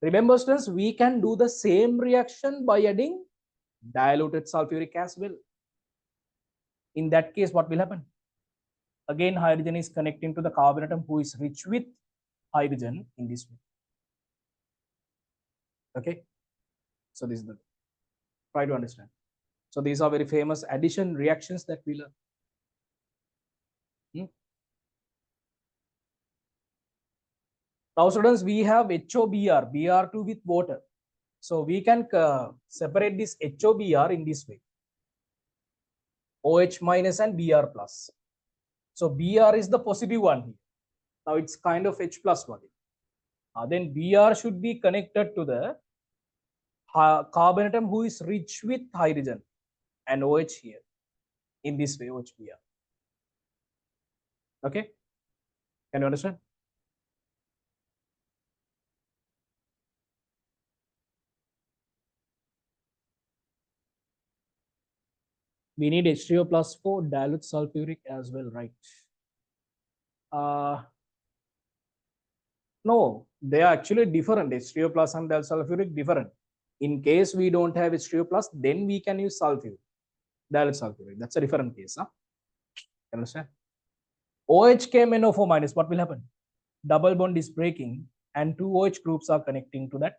Remember, students, we can do the same reaction by adding diluted sulfuric as well. In that case, what will happen? Again, hydrogen is connecting to the carbon atom who is rich with hydrogen in this way. Okay, so this is the, try to understand. So these are very famous addition reactions that we learn. Now, students, we have HOBr, Br2 with water. So we can separate this HOBr in this way. OH minus and Br plus. So Br is the positive one here. Now it's kind of H plus one. Then Br should be connected to the carbon atom who is rich with hydrogen and OH here in this way, OHBr. Okay, can you understand? We need H3O plus for dilute sulfuric as well, right? No, they are actually different. H3O plus and dilute sulfuric different. In case we don't have H3O plus, then we can use sulfuric, dilute sulfuric. That's a different case. Huh? Understand? OH came NO4 minus. What will happen? Double bond is breaking and two OH groups are connecting to that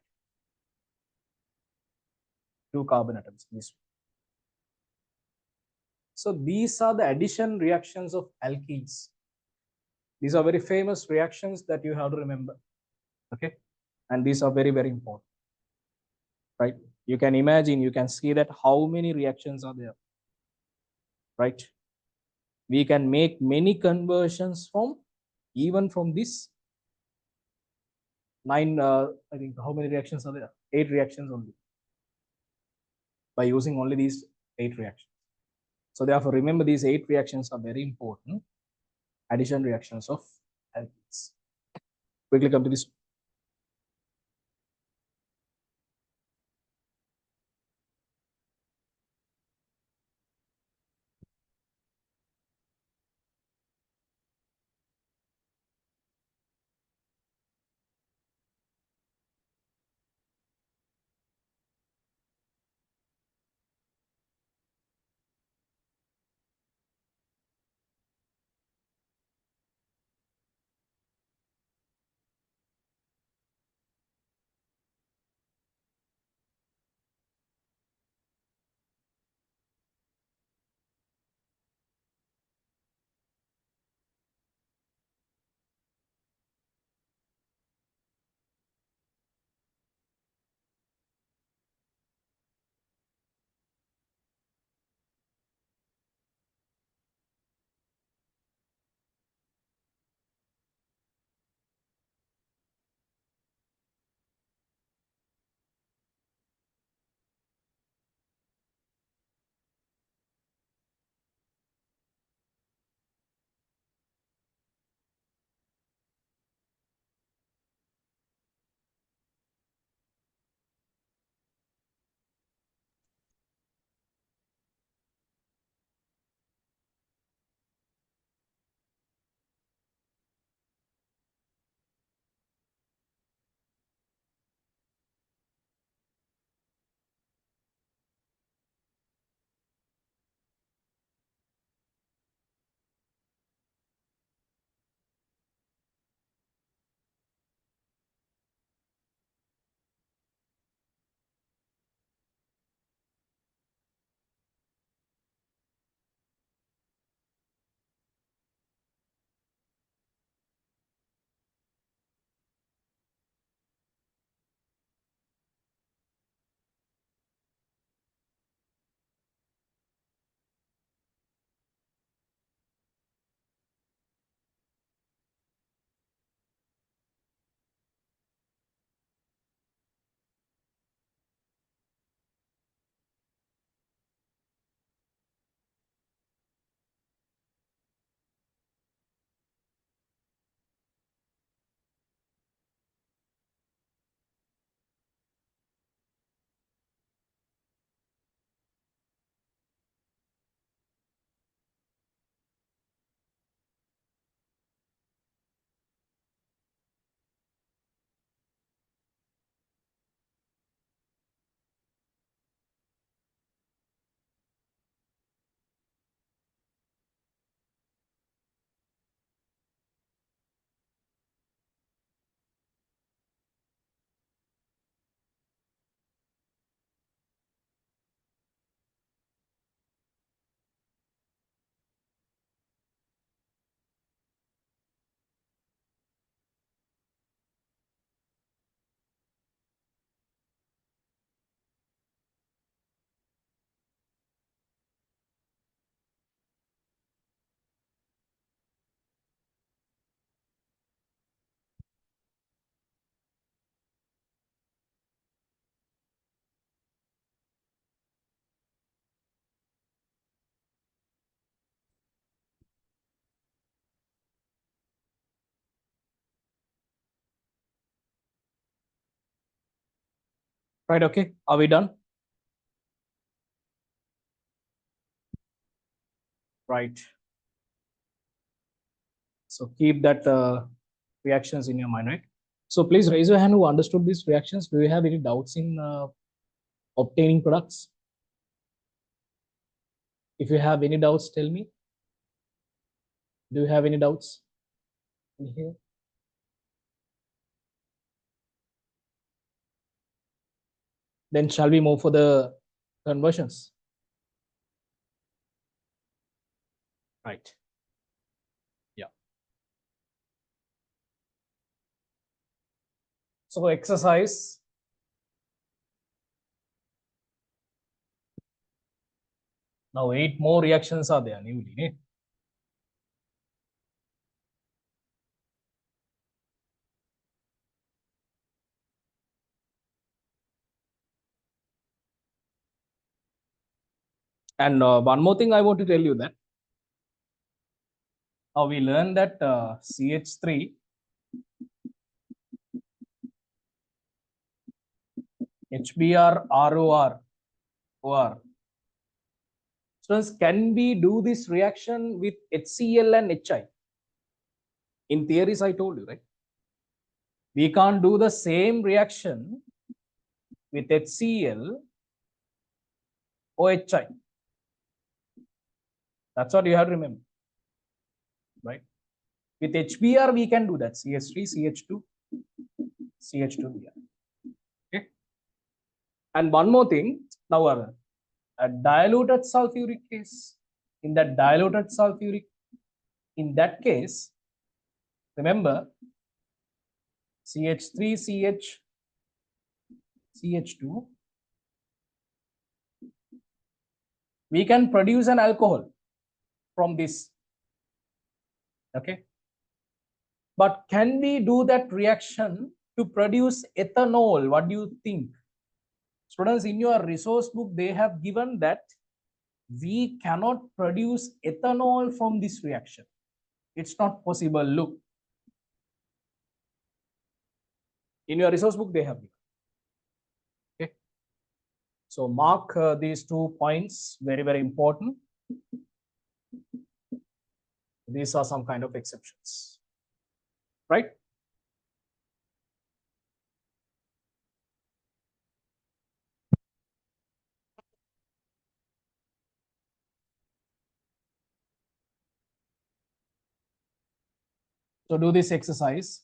two carbon atoms. So these are the addition reactions of alkenes. These are very famous reactions that you have to remember. Okay. And these are very, very important. Right. You can imagine, you can see that how many reactions are there. Right. We can make many conversions from even from this nine, I think how many reactions are there? 8 reactions only by using only these 8 reactions. So therefore, remember these 8 reactions are very important addition reactions of alkenes. Quickly come to this. Right. Okay. Are we done? Right. So keep that reactions in your mind, right? So please raise your hand who understood these reactions. Do you have any doubts in obtaining products? If you have any doubts, tell me. Do you have any doubts in here? Then shall we move for the conversions? Right. Yeah. So exercise. Now 8 more reactions are there newly. And one more thing I want to tell you that we learned that CH3 HBr ROR OR. Students, can we do this reaction with HCl and HI? In theories, I told you, right? We can't do the same reaction with HCl or HI. That's what you have to remember, right? With HBr, we can do that. CH3, CH2, CH2Br. Okay. And one more thing, now a diluted sulfuric case. In that diluted sulfuric, in that case, remember CH3, CH, CH2, we can produce an alcohol from this. Okay. But can we do that reaction to produce ethanol? What do you think? Students, in your resource book, they have given that we cannot produce ethanol from this reaction. It's not possible. Look, in your resource book, they have given. Okay. So mark these 2 points, very, very important. These are some kind of exceptions, right? So do this exercise.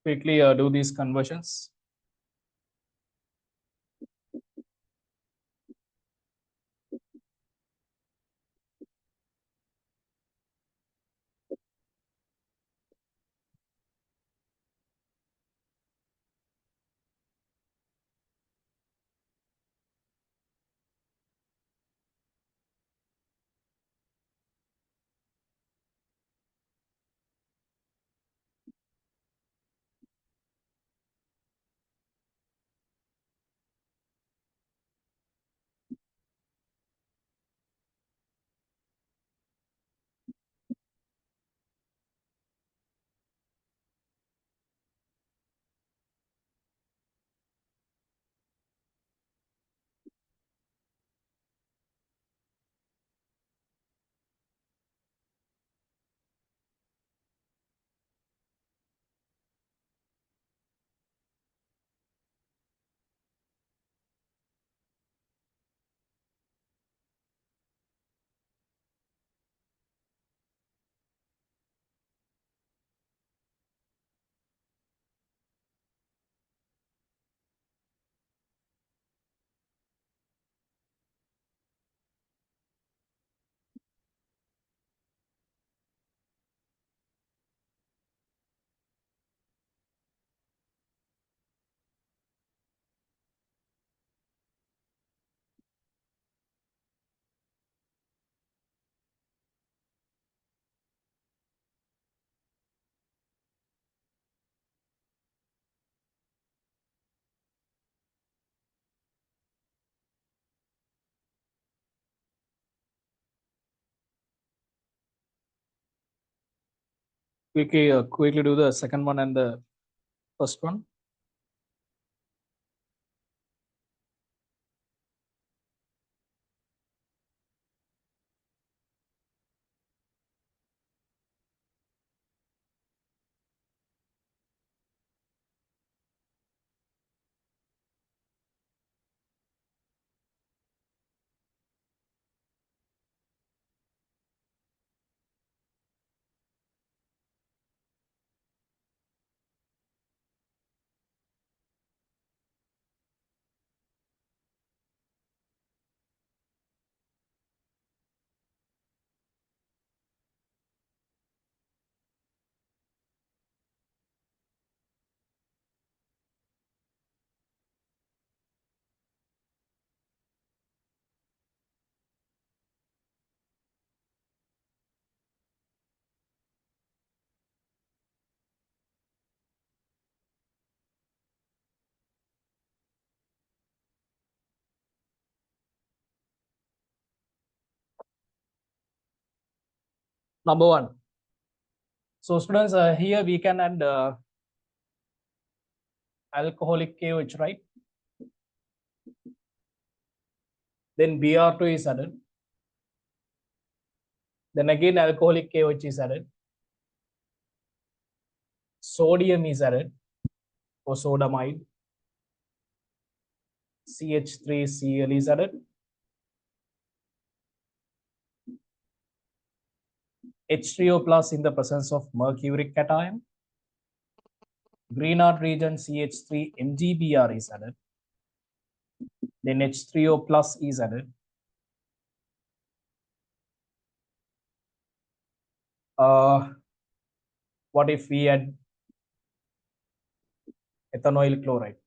Quickly do these conversions. quickly do the second one and the first one. Number one. So students, here we can add alcoholic KOH, right? Then Br2 is added. Then again alcoholic KOH is added. Sodium is added for sodamide. CH3Cl is added. H3O plus in the presence of mercuric cation. Grignard region CH3 MgBr is added. Then H3O plus is added. What if we add ethanoyl chloride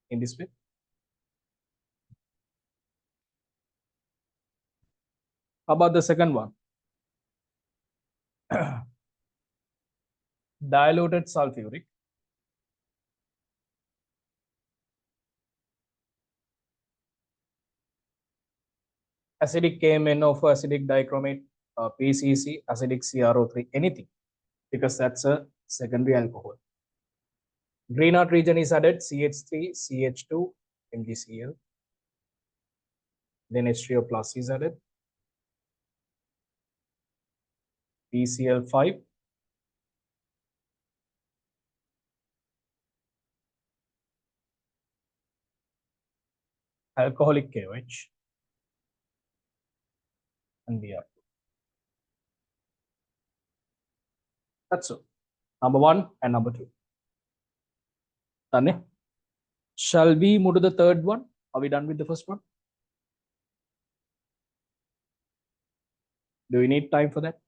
in this way? How about the second one? Diluted sulfuric. Acidic KMNO for acidic dichromate, PCC, acidic CrO3, anything, because that's a secondary alcohol. Grignard region is added, CH3, CH2, MgCl. Then H3O plus is added, PCl5, alcoholic KOH, and Br2. That's all. Number one and number two. Done. Eh? Shall we move to the third one? Are we done with the first one? Do we need time for that?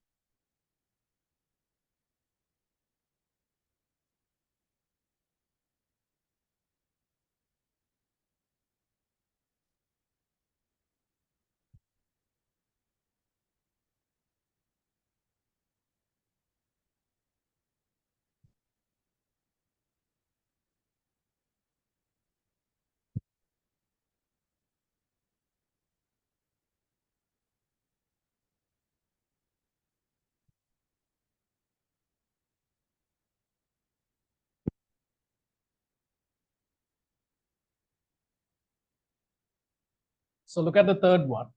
So look at the third one.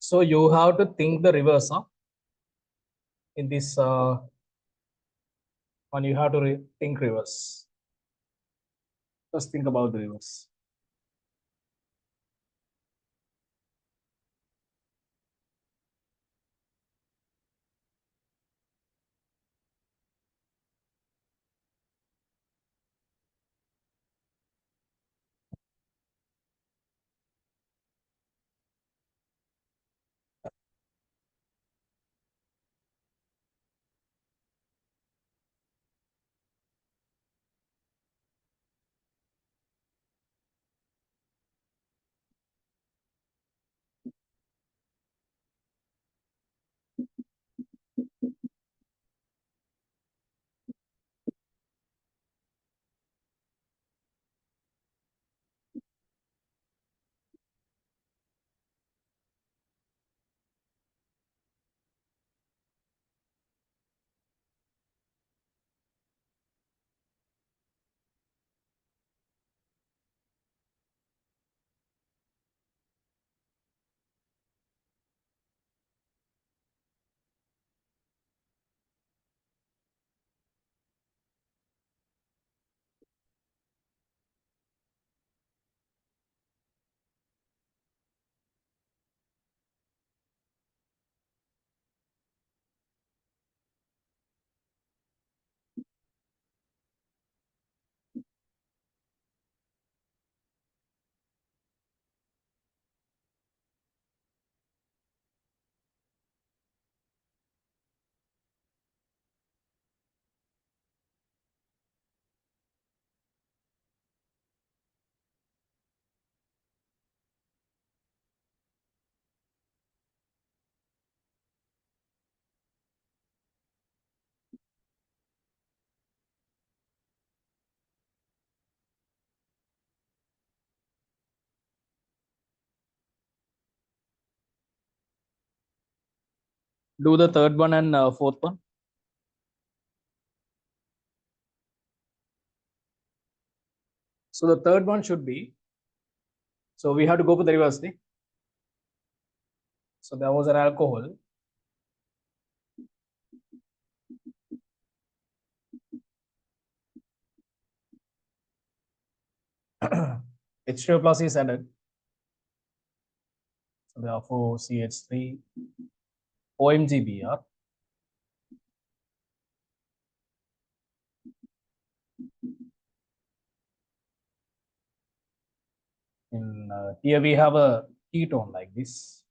So you have to think the reverse, huh? In this one, you have to think reverse. Just think about the reverse. Do the third one and fourth one. So the third one should be, so we have to go for the reverse thing. So there was an alcohol. H2O plus is added. So therefore CH3 OMGBr. In here we have a ketone like this.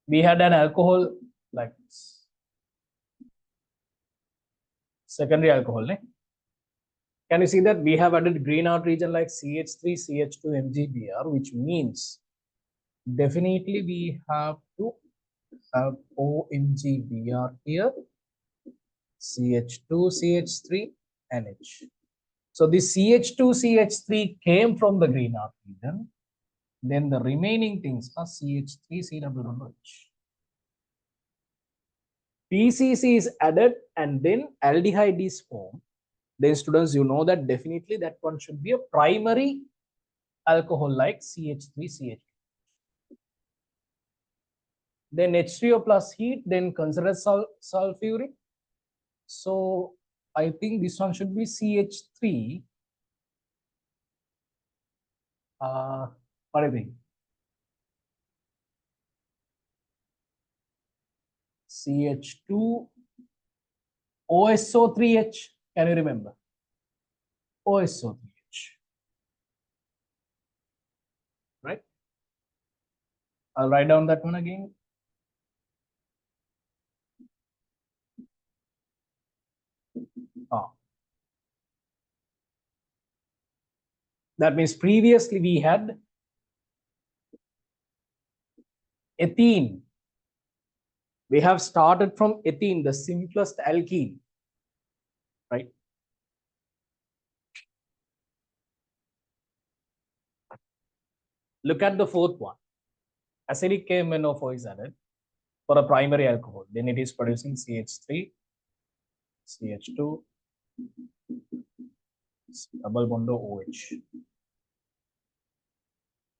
We had an alcohol like this. Secondary alcohol. Ne? Can you see that we have added green out region like CH3, CH2, MgBr, which means definitely we have to have OMgBr here, CH2, CH3, NH. So this CH2, CH3 came from the green out region. Then the remaining things are CH3, CH. PCC is added and then aldehyde is formed. Then students, you know that definitely that one should be a primary alcohol like CH3, CH. Then H3O plus heat, then consider sulfuric. So I think this one should be CH3. What do you think? CH2 OSO3H. Can you remember? OSO3H. Right? I'll write down that one again. Ah. That means previously we had ethene. We have started from ethene, the simplest alkene, right? Look at the fourth one. Acidic KMnO4 is added for a primary alcohol. Then it is producing CH3, CH2, Double bond OH.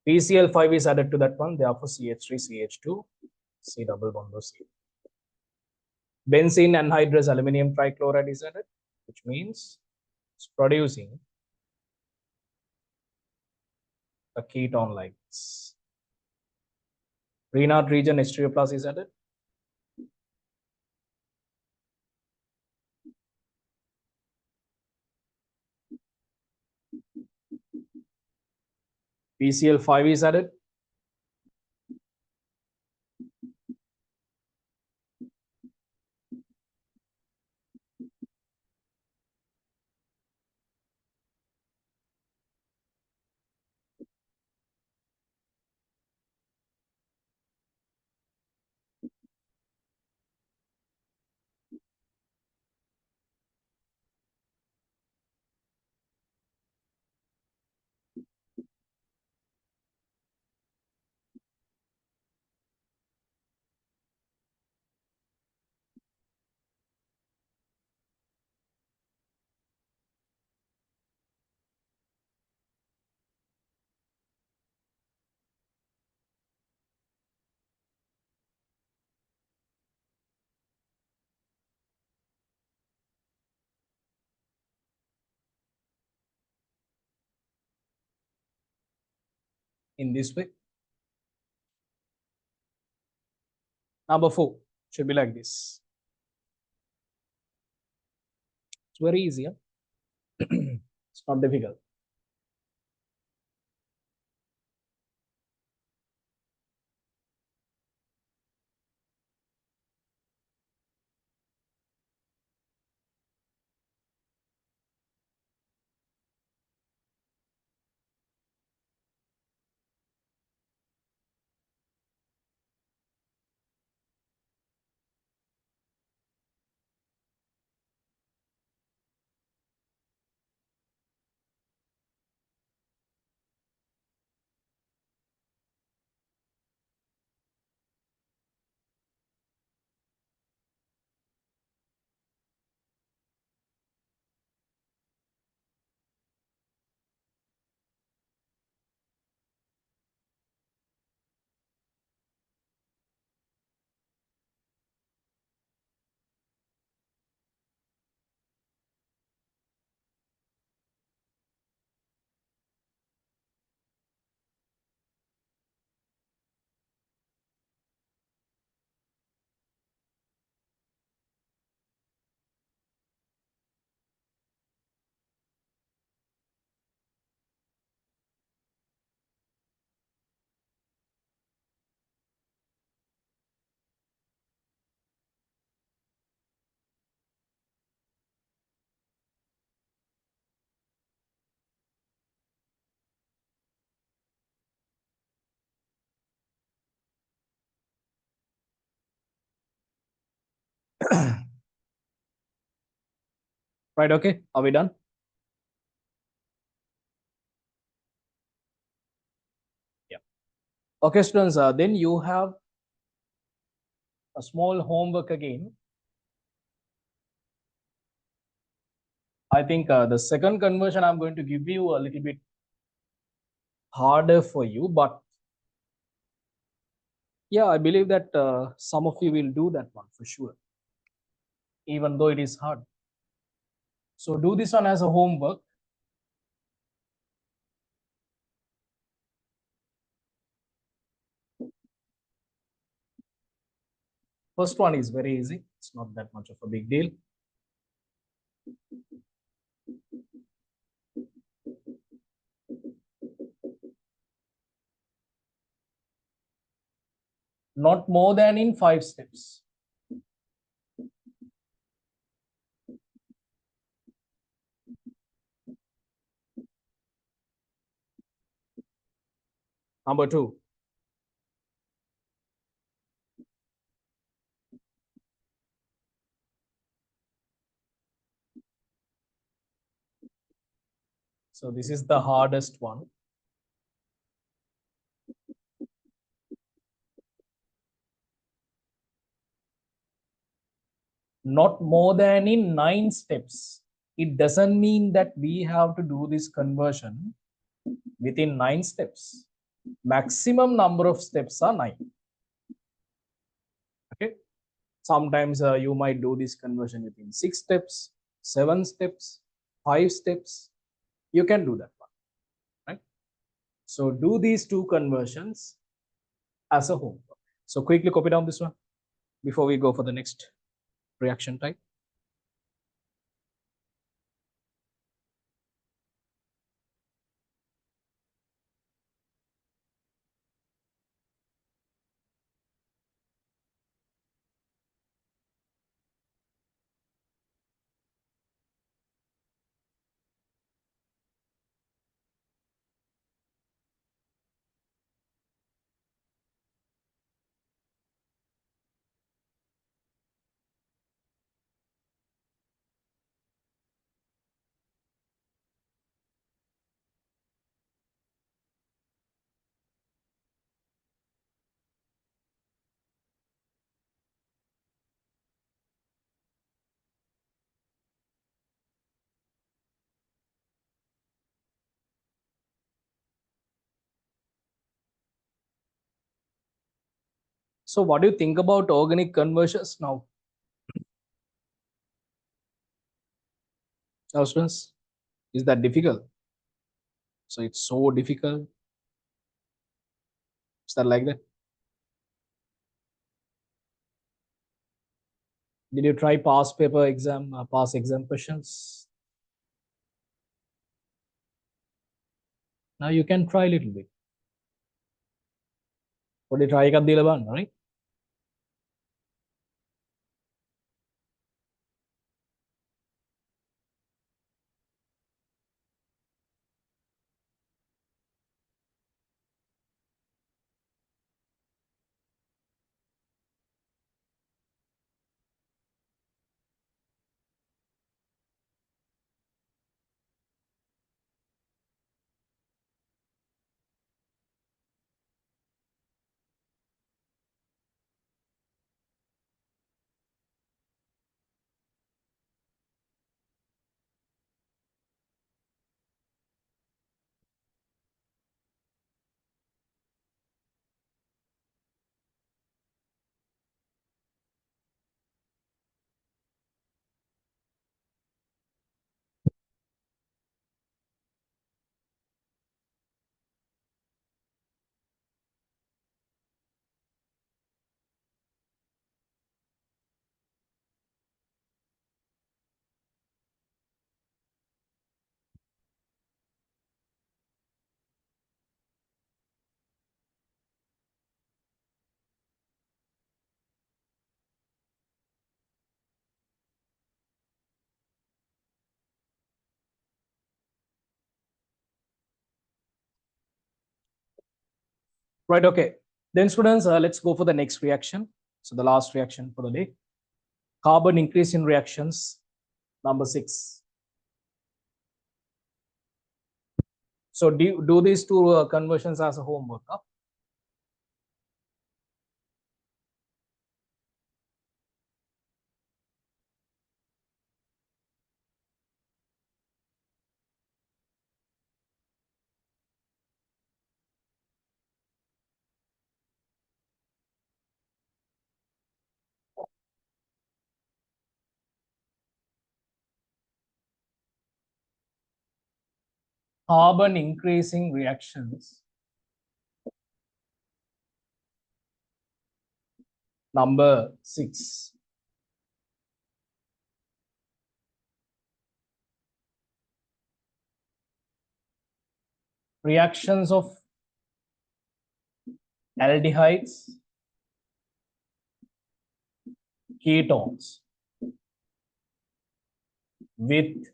PCl5 is added to that one, therefore CH3, CH2, C double bond C. Benzene anhydrous aluminum trichloride is added, which means it's producing a ketone like this. Renard region H3O+ is added. PCl5 is added. In this way. Number 4 should be like this. It's very easy. Huh? It's not difficult. Right, okay. Are we done? Yeah. Okay, students, then you have a small homework again. I think the second conversion I'm going to give you a little bit harder for you, but yeah, I believe that some of you will do that one for sure, even though it is hard. So do this one as a homework. First one is very easy. It's not that much of a big deal. Not more than in 5 steps. Number 2. So this is the hardest one. Not more than in 9 steps. it doesn't mean that we have to do this conversion within 9 steps. Maximum number of steps are 9. Okay. Sometimes you might do this conversion within 6 steps, 7 steps, 5 steps. You can do that one, right? So do these two conversions as a homework. So quickly copy down this one before we go for the next reaction type. So what do you think about organic conversions now? Now, students, is that difficult? So it's so difficult. Is that like that? Did you try past paper exam, past exam questions? Now you can try a little bit. What try එකක් දීලා බලන්න, right? Right, okay. Then students, let's go for the next reaction. So the last reaction for the day. Carbon increase in reactions, number 6. So do these two conversions as a homework. Huh? Carbon increasing reactions, number 6. Reactions of aldehydes, ketones with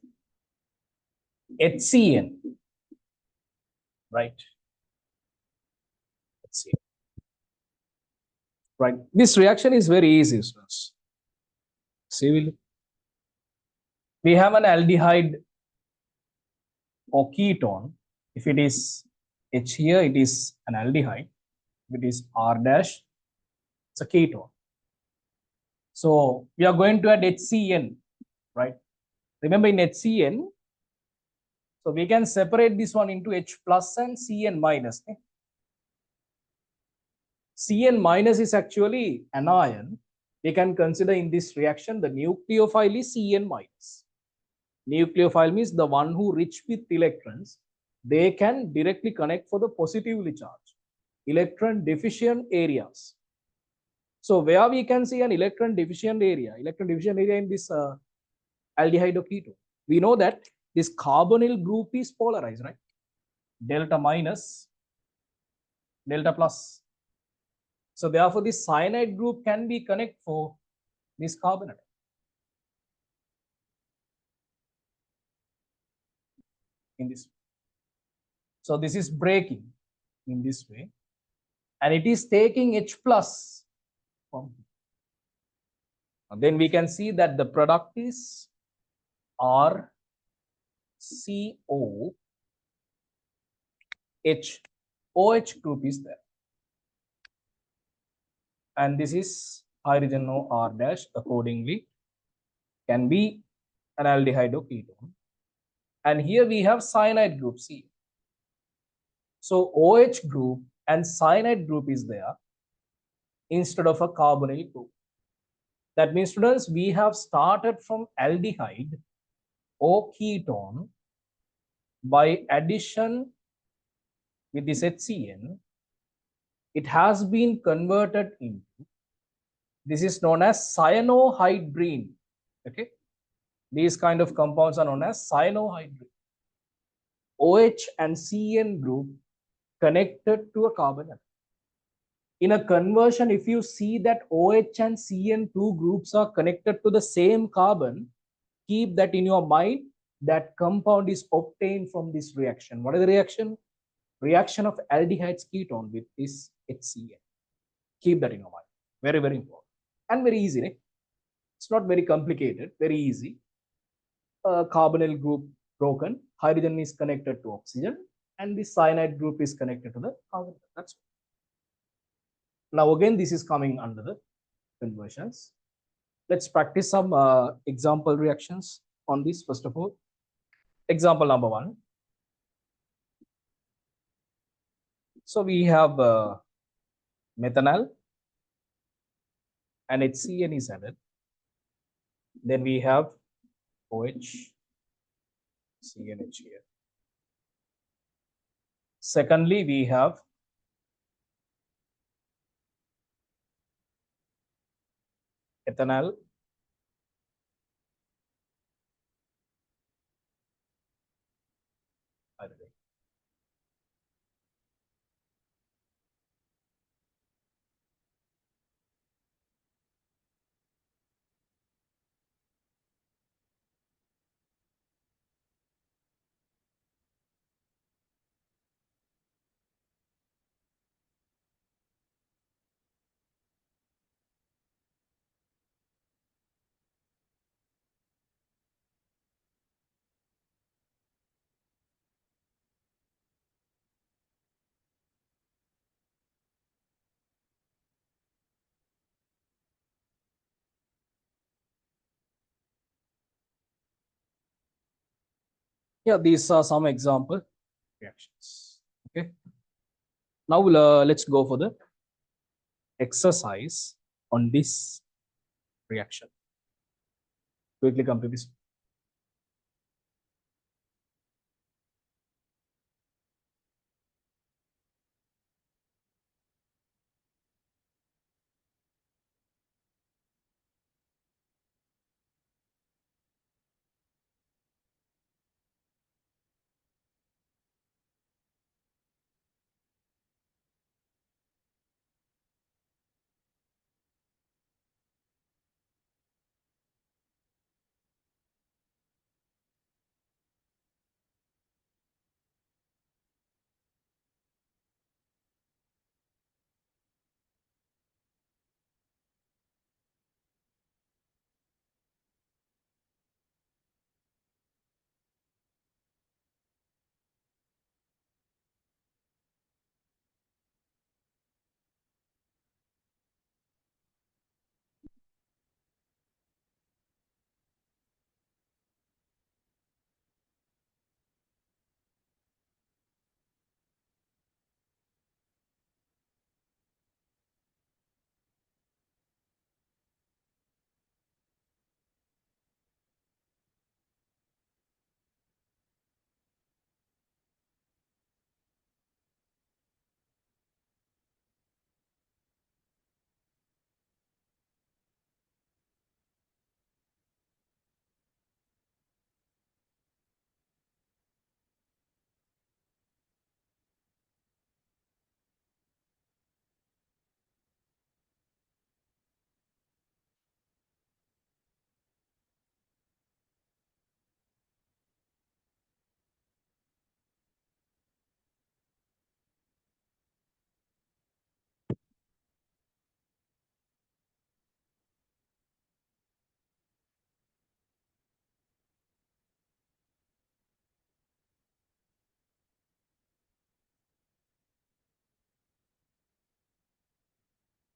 HCN, right? HCN. Right. This reaction is very easy, students. See, we have an aldehyde or ketone. If it is H here, it is an aldehyde. If it is R dash, it's a ketone. So we are going to add HCN, right? Remember in HCN, so we can separate this one into H plus and Cn minus. Cn minus is actually anion. We can consider in this reaction the nucleophile is Cn minus. Nucleophile means the one who rich with electrons. They can directly connect for the positively charged electron deficient areas. So where we can see an electron deficient area in this aldehyde or ketone, we know that this carbonyl group is polarized, right? Delta minus, delta plus. So therefore, this cyanide group can be connect for this carbonate in this. So this is breaking in this way, and it is taking H plus from here. And then we can see that the product is RCO H. OH group is there. And this is hydrogen O R dash accordingly can be an aldehyde or ketone. And here we have cyanide group C. So OH group and cyanide group is there instead of a carbonyl group. That means, students, we have started from aldehyde or ketone by addition with this HCN. It has been converted into, this is known as cyanohydrine. Okay, these kind of compounds are known as cyanohydrine. OH and CN group connected to a carbon atom. In a conversion, if you see that OH and CN2 groups are connected to the same carbon, keep that in your mind. That compound is obtained from this reaction. What is the reaction? Reaction of aldehydes ketone with this HCN. Keep that in your mind. Very, very important. And very easy. Right? It's not very complicated, very easy. Carbonyl group broken, hydrogen is connected to oxygen, and the cyanide group is connected to the carbon. That's now again, this is coming under the conversions. Let's practice some example reactions on this. First of all, example number 1. So we have methanol and HCN is added. Then we have OH, CNH here. Secondly, we have ethanol, yeah, these are some example reactions. Okay. Now let's go for the exercise on this reaction. Quickly complete this.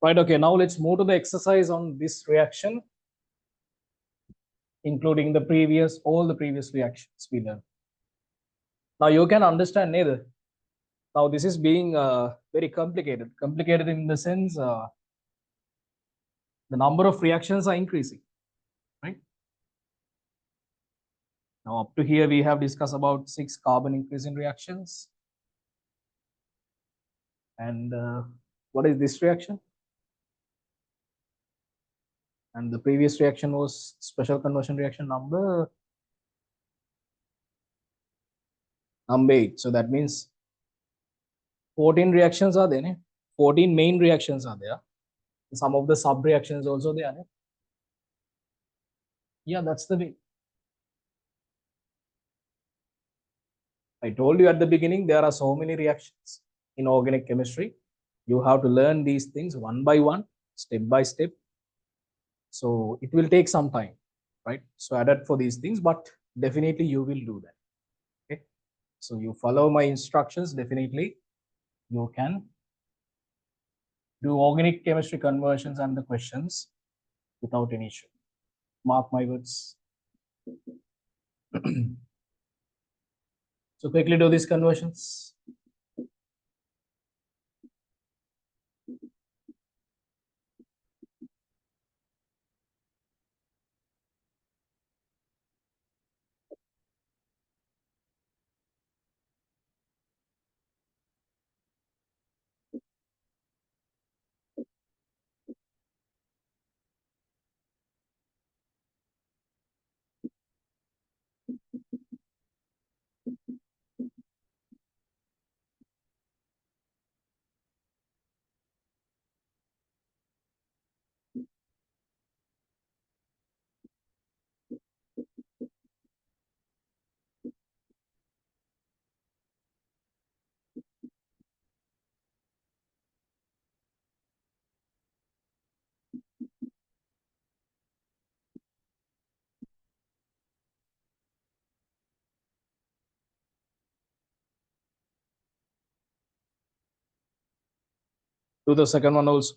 Right, okay, now let's move to the exercise on this reaction, including all the previous reactions we learned. Now you can understand neither. Now this is being very complicated. Complicated in the sense the number of reactions are increasing, right? Now up to here we have discussed about 6 carbon increasing reactions. And what is this reaction? And the previous reaction was special conversion reaction number 8. So that means 14 reactions are there. 14 main reactions are there. Some of the sub reactions also there. Yeah, that's the way. I told you at the beginning, there are so many reactions in organic chemistry. You have to learn these things one by one, step by step. So it will take some time, right? So adapt for these things, but definitely you will do that. Okay. So you follow my instructions, definitely you can do organic chemistry conversions and the questions without any issue. Mark my words. So quickly do these conversions. Do the second one also.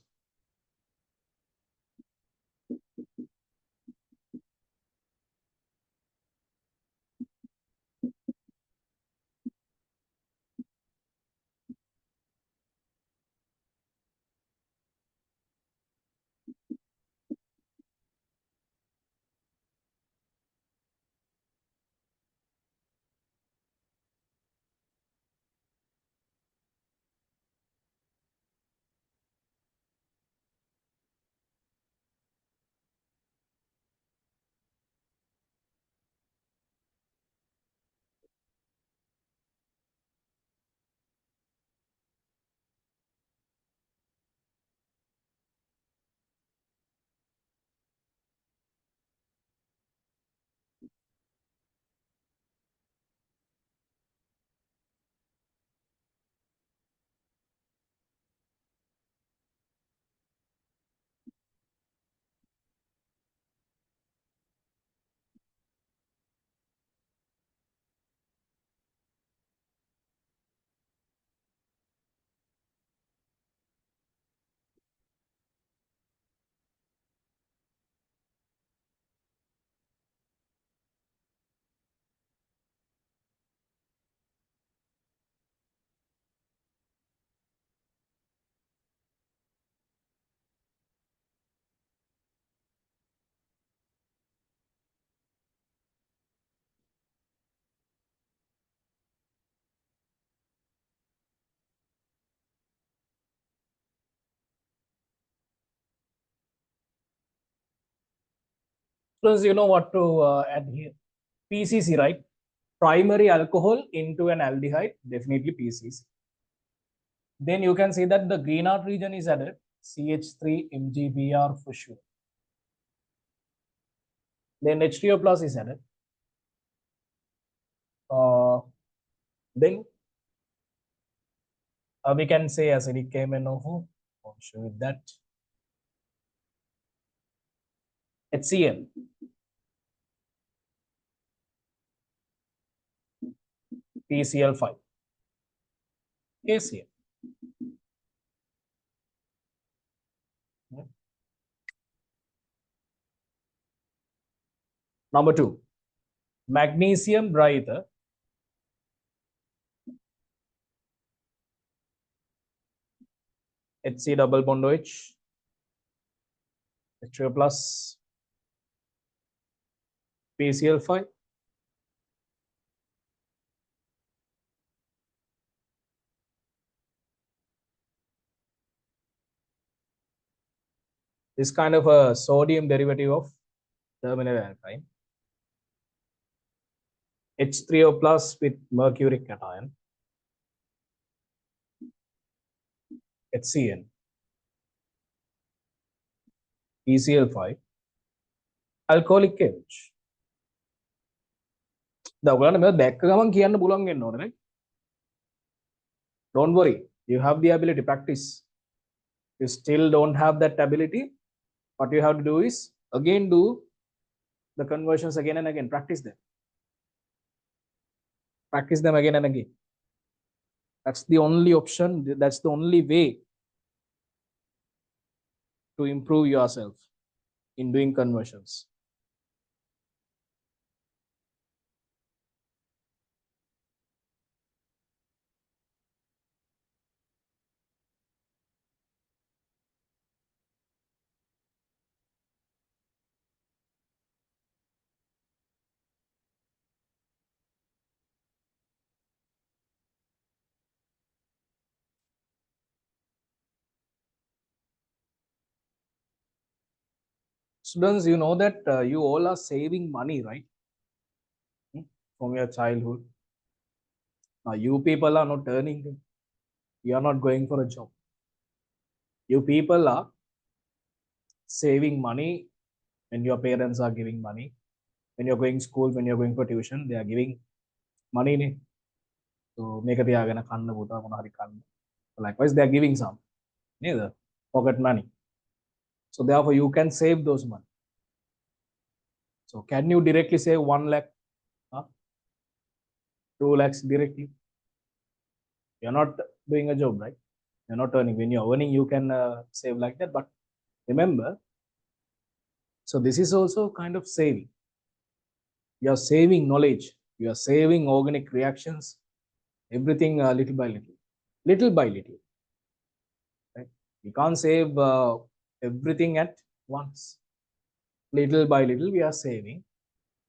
Plus, you know what to add here? PCC, right? Primary alcohol into an aldehyde, definitely PCC. Then you can see that the Grignard region is added, CH3 MgBr for sure. Then H2O plus is added. Then we can say acidic KMNO4, for sure with that. HCl. PCl5. KCl. Number 2, magnesium brine, Hc double bond OH, H2O plus, PCl5. This kind of a sodium derivative of terminal alkyne. H3O plus with mercury cation, HCN, PCl5, alcoholic KH. Don't worry, you have the ability, practice. You still don't have that ability. What you have to do is again do the conversions again and again, practice them. Practice them again and again. That's the only option, that's the only way to improve yourself in doing conversions. Students, you know that you all are saving money, right? From your childhood. Now, you people are not earning, you are not going for a job. You people are saving money when your parents are giving money. When you're going to school, when you're going for tuition, they are giving money. So, make a likewise, they are giving some. Neither pocket money. So, therefore, you can save those money. So, can you directly save 1 lakh, 2 lakhs directly? You're not doing a job, right? You're not earning. When you're earning, you can save like that. But remember, so this is also kind of saving. You're saving knowledge. You're saving organic reactions, everything little by little, little by little. Right? We can't save everything at once. Little by little, we are saving.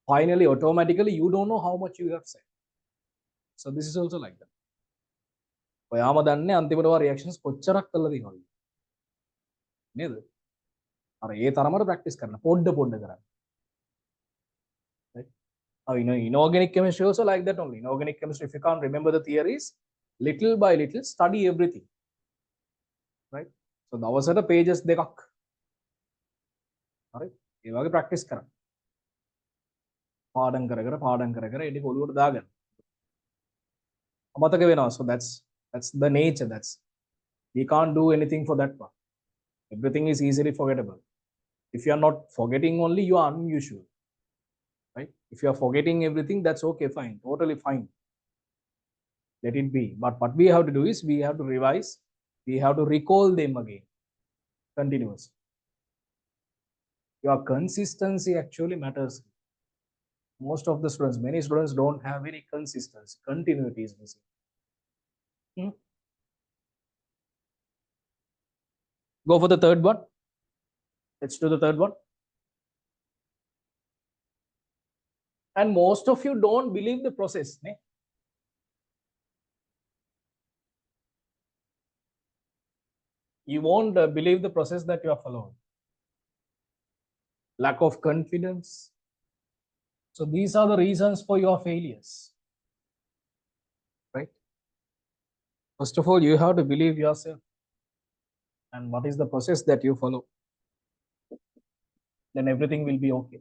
Finally, automatically, you don't know how much you have saved. So this is also like that. ඔයාම දන්නේ අන්තිමට reactions කොච්චරක් කළද කියලා. නේද? අර ඒ තරමට practice කරන්න පොඩ්ඩ කරන්න. Right? Inorganic chemistry also like that only. Inorganic chemistry, if you can't remember the theories, little by little study everything. Right? So දවසට pages දෙකක්. හරි? ඒ වගේ ප්‍රැක්ටිස් කරන්න. පාඩම් කර කර ඒක ඔළුවට දාගන්න. අමතක වෙනවා. So that's the nature. We can't do anything for that one. Everything is easily forgettable. If you are not forgetting only, you are unusual. Right? If you are forgetting everything, that's okay, fine, totally fine. Let it be. But what we have to do is we have to revise, we have to recall them again continuously. Your consistency actually matters. Most of the students, many students don't have any consistency. Continuity is missing. Go for the third one. Let's do the third one. And most of you don't believe the process. Ne? You won't believe the process that you are following. Lack of confidence. So these are the reasons for your failures. Right? First of all, you have to believe yourself. And what is the process that you follow? Then everything will be okay.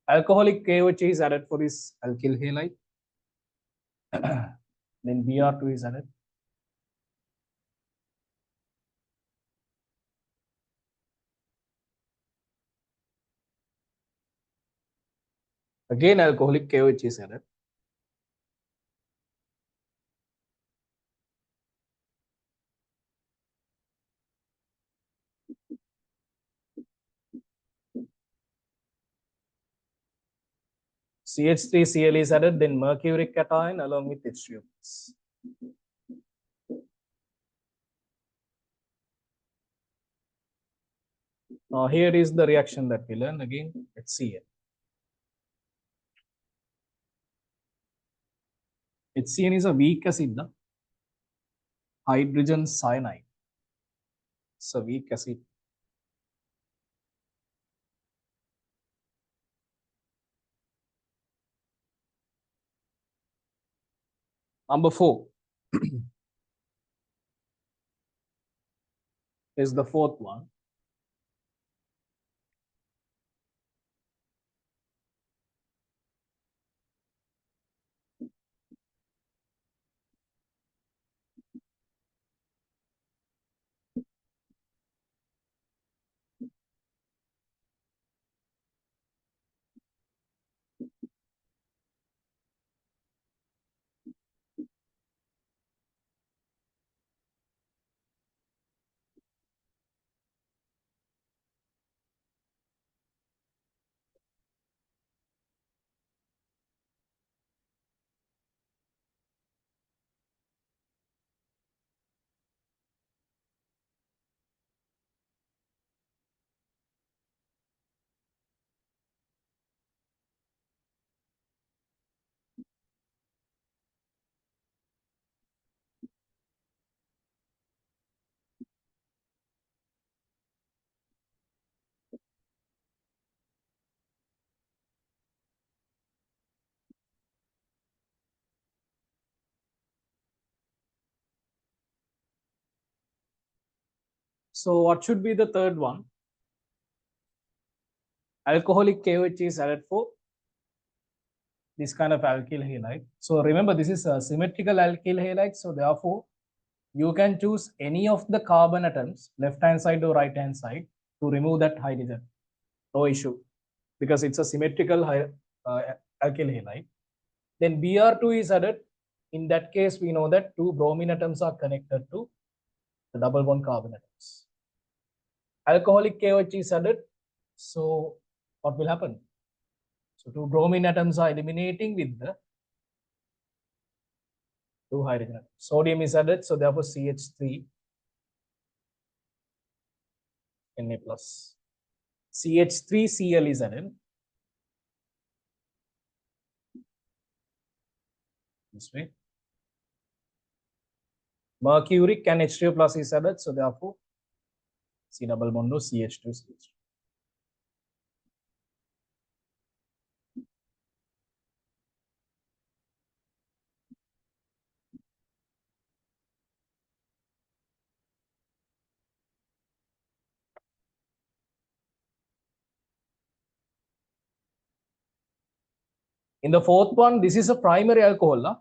Alcoholic KOH is added for this alkyl halide. Then Br2 is added. Again, alcoholic KOH is added. CH3Cl is added, then mercuric cation along with H3O+. Now here is the reaction that we learn again. HCl. HCl is a weak acid, no? Hydrogen cyanide. It's a weak acid. Number 4 is the fourth one. So what should be the third one? Alcoholic KOH is added for this kind of alkyl halide. So remember, this is a symmetrical alkyl halide. So therefore, you can choose any of the carbon atoms, left hand side or right hand side, to remove that hydrogen. No issue, because it's a symmetrical alkyl halide. Then Br2 is added. In that case, we know that two bromine atoms are connected to the double bond carbon atoms. Alcoholic KOH is added. So what will happen? So two bromine atoms are eliminating with the two hydrogen atoms. Sodium is added, so therefore CH3 Na plus. CH3Cl is added. This way. Mercuric and H3O plus is added, so therefore C double bond O CH2 CH3. In the fourth one, this is a primary alcohol. Huh?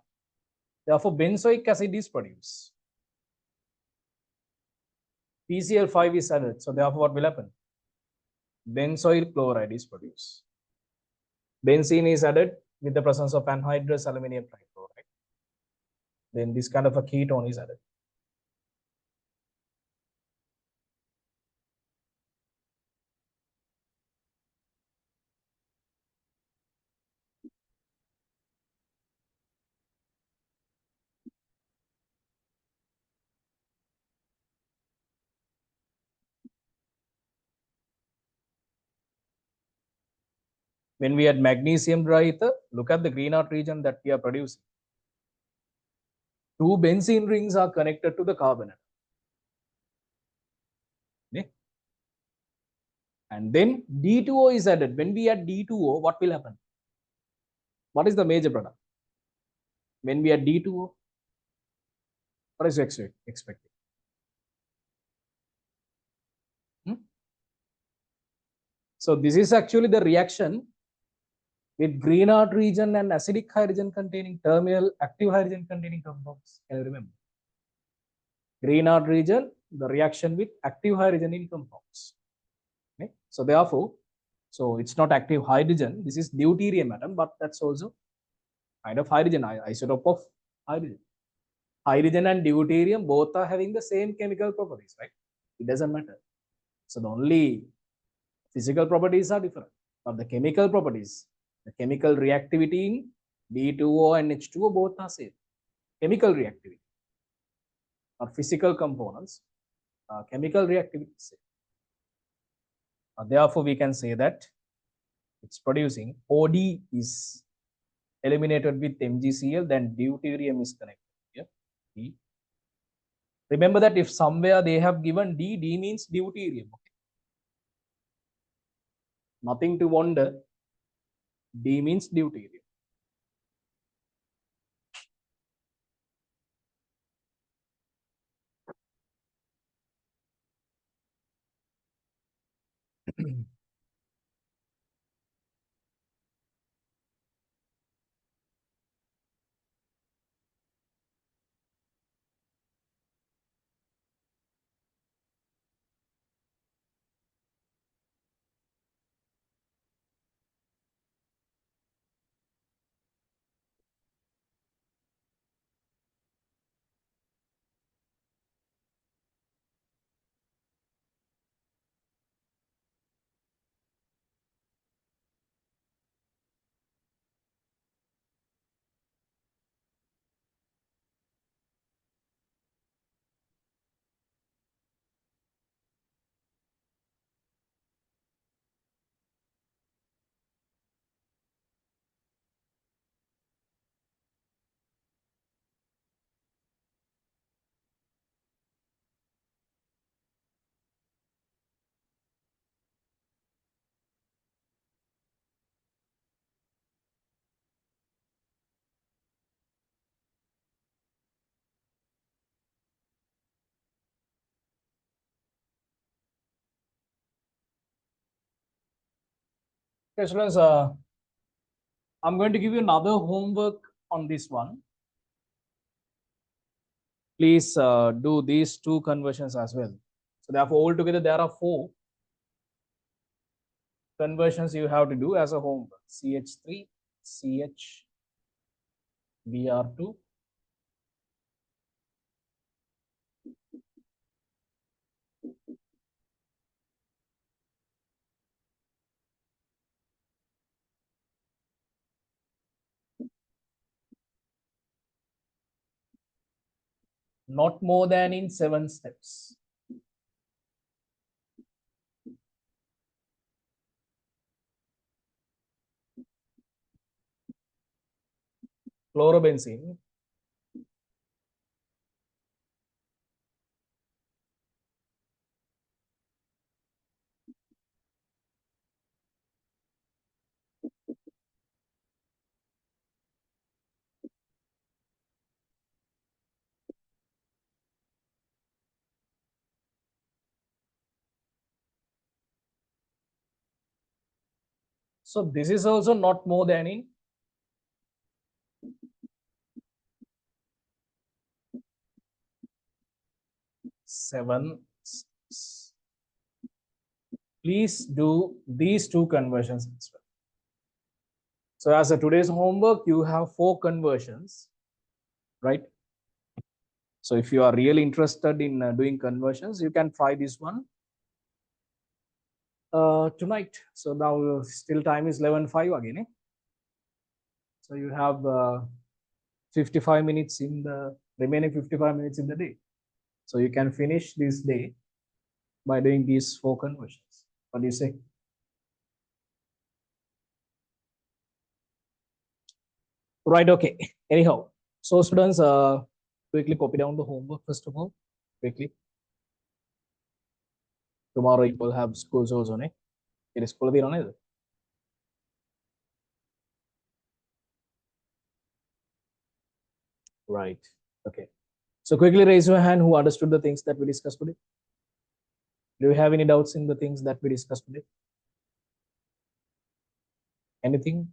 Therefore, benzoic acid is produced. PCl5 is added. So therefore, what will happen? Benzoyl chloride is produced. Benzene is added with the presence of anhydrous aluminum trichloride. Then this kind of a ketone is added. When we add magnesium ether, look at the Grignard region that we are producing. Two benzene rings are connected to the carbon atom. Okay. And then D2O is added. When we add D2O, what will happen? What is the major product? When we add D2O, what is expected? So this is actually the reaction with Grignard region and acidic hydrogen containing terminal active hydrogen containing compounds. Can you remember? Grignard region, the reaction with active hydrogen in compounds. Okay. So therefore, so it's not active hydrogen. This is deuterium atom, but that's also kind of hydrogen, isotope of hydrogen. Hydrogen and deuterium both are having the same chemical properties, right? It doesn't matter. So the only physical properties are different, but the chemical properties The chemical reactivity in B2O and H2O both are same. Chemical reactivity or physical components, chemical reactivity is same. Therefore, we can say that it's producing OD is eliminated with MgCl, then deuterium is connected here. D. Remember that if somewhere they have given D, D means deuterium. Okay? Nothing to wonder. D means deuterium. Okay, students, I'm going to give you another homework on this one. Please do these two conversions as well. So therefore, altogether there are 4 conversions you have to do as a homework. CH3, CH, Br2, not more than in 7 steps. Chlorobenzene, so this is also not more than in 7 steps. Please do these 2 conversions as well. So as a today's homework, you have 4 conversions, right? So if you are really interested in doing conversions, you can try this one tonight. So now still time is 11:05 again. So you have 55 minutes in the remaining 55 minutes in the day. So you can finish this day by doing these 4 conversions. What do you say? Right, okay. Anyhow, so students, quickly copy down the homework first of all, quickly. Tomorrow you will have schools also, ne? It is school on. Right. Okay. So quickly raise your hand who understood the things that we discussed today. Do you have any doubts in the things that we discussed today? Anything?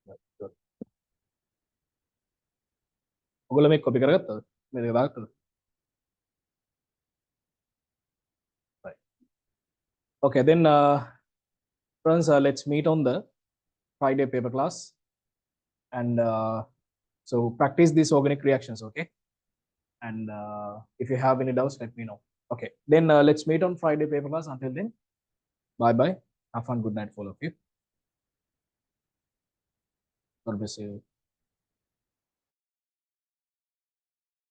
Right, good. ඔගොල්ලෝ මේක copy කරගත්තද? මේක දාගත්තද? Right. Okay, then friends, let's meet on the Friday paper class. And so practice these organic reactions, okay? And if you have any doubts, let me know. Okay, then let's meet on Friday paper class. Until then, Bye bye. Have fun. Good night for all of you. God bless you.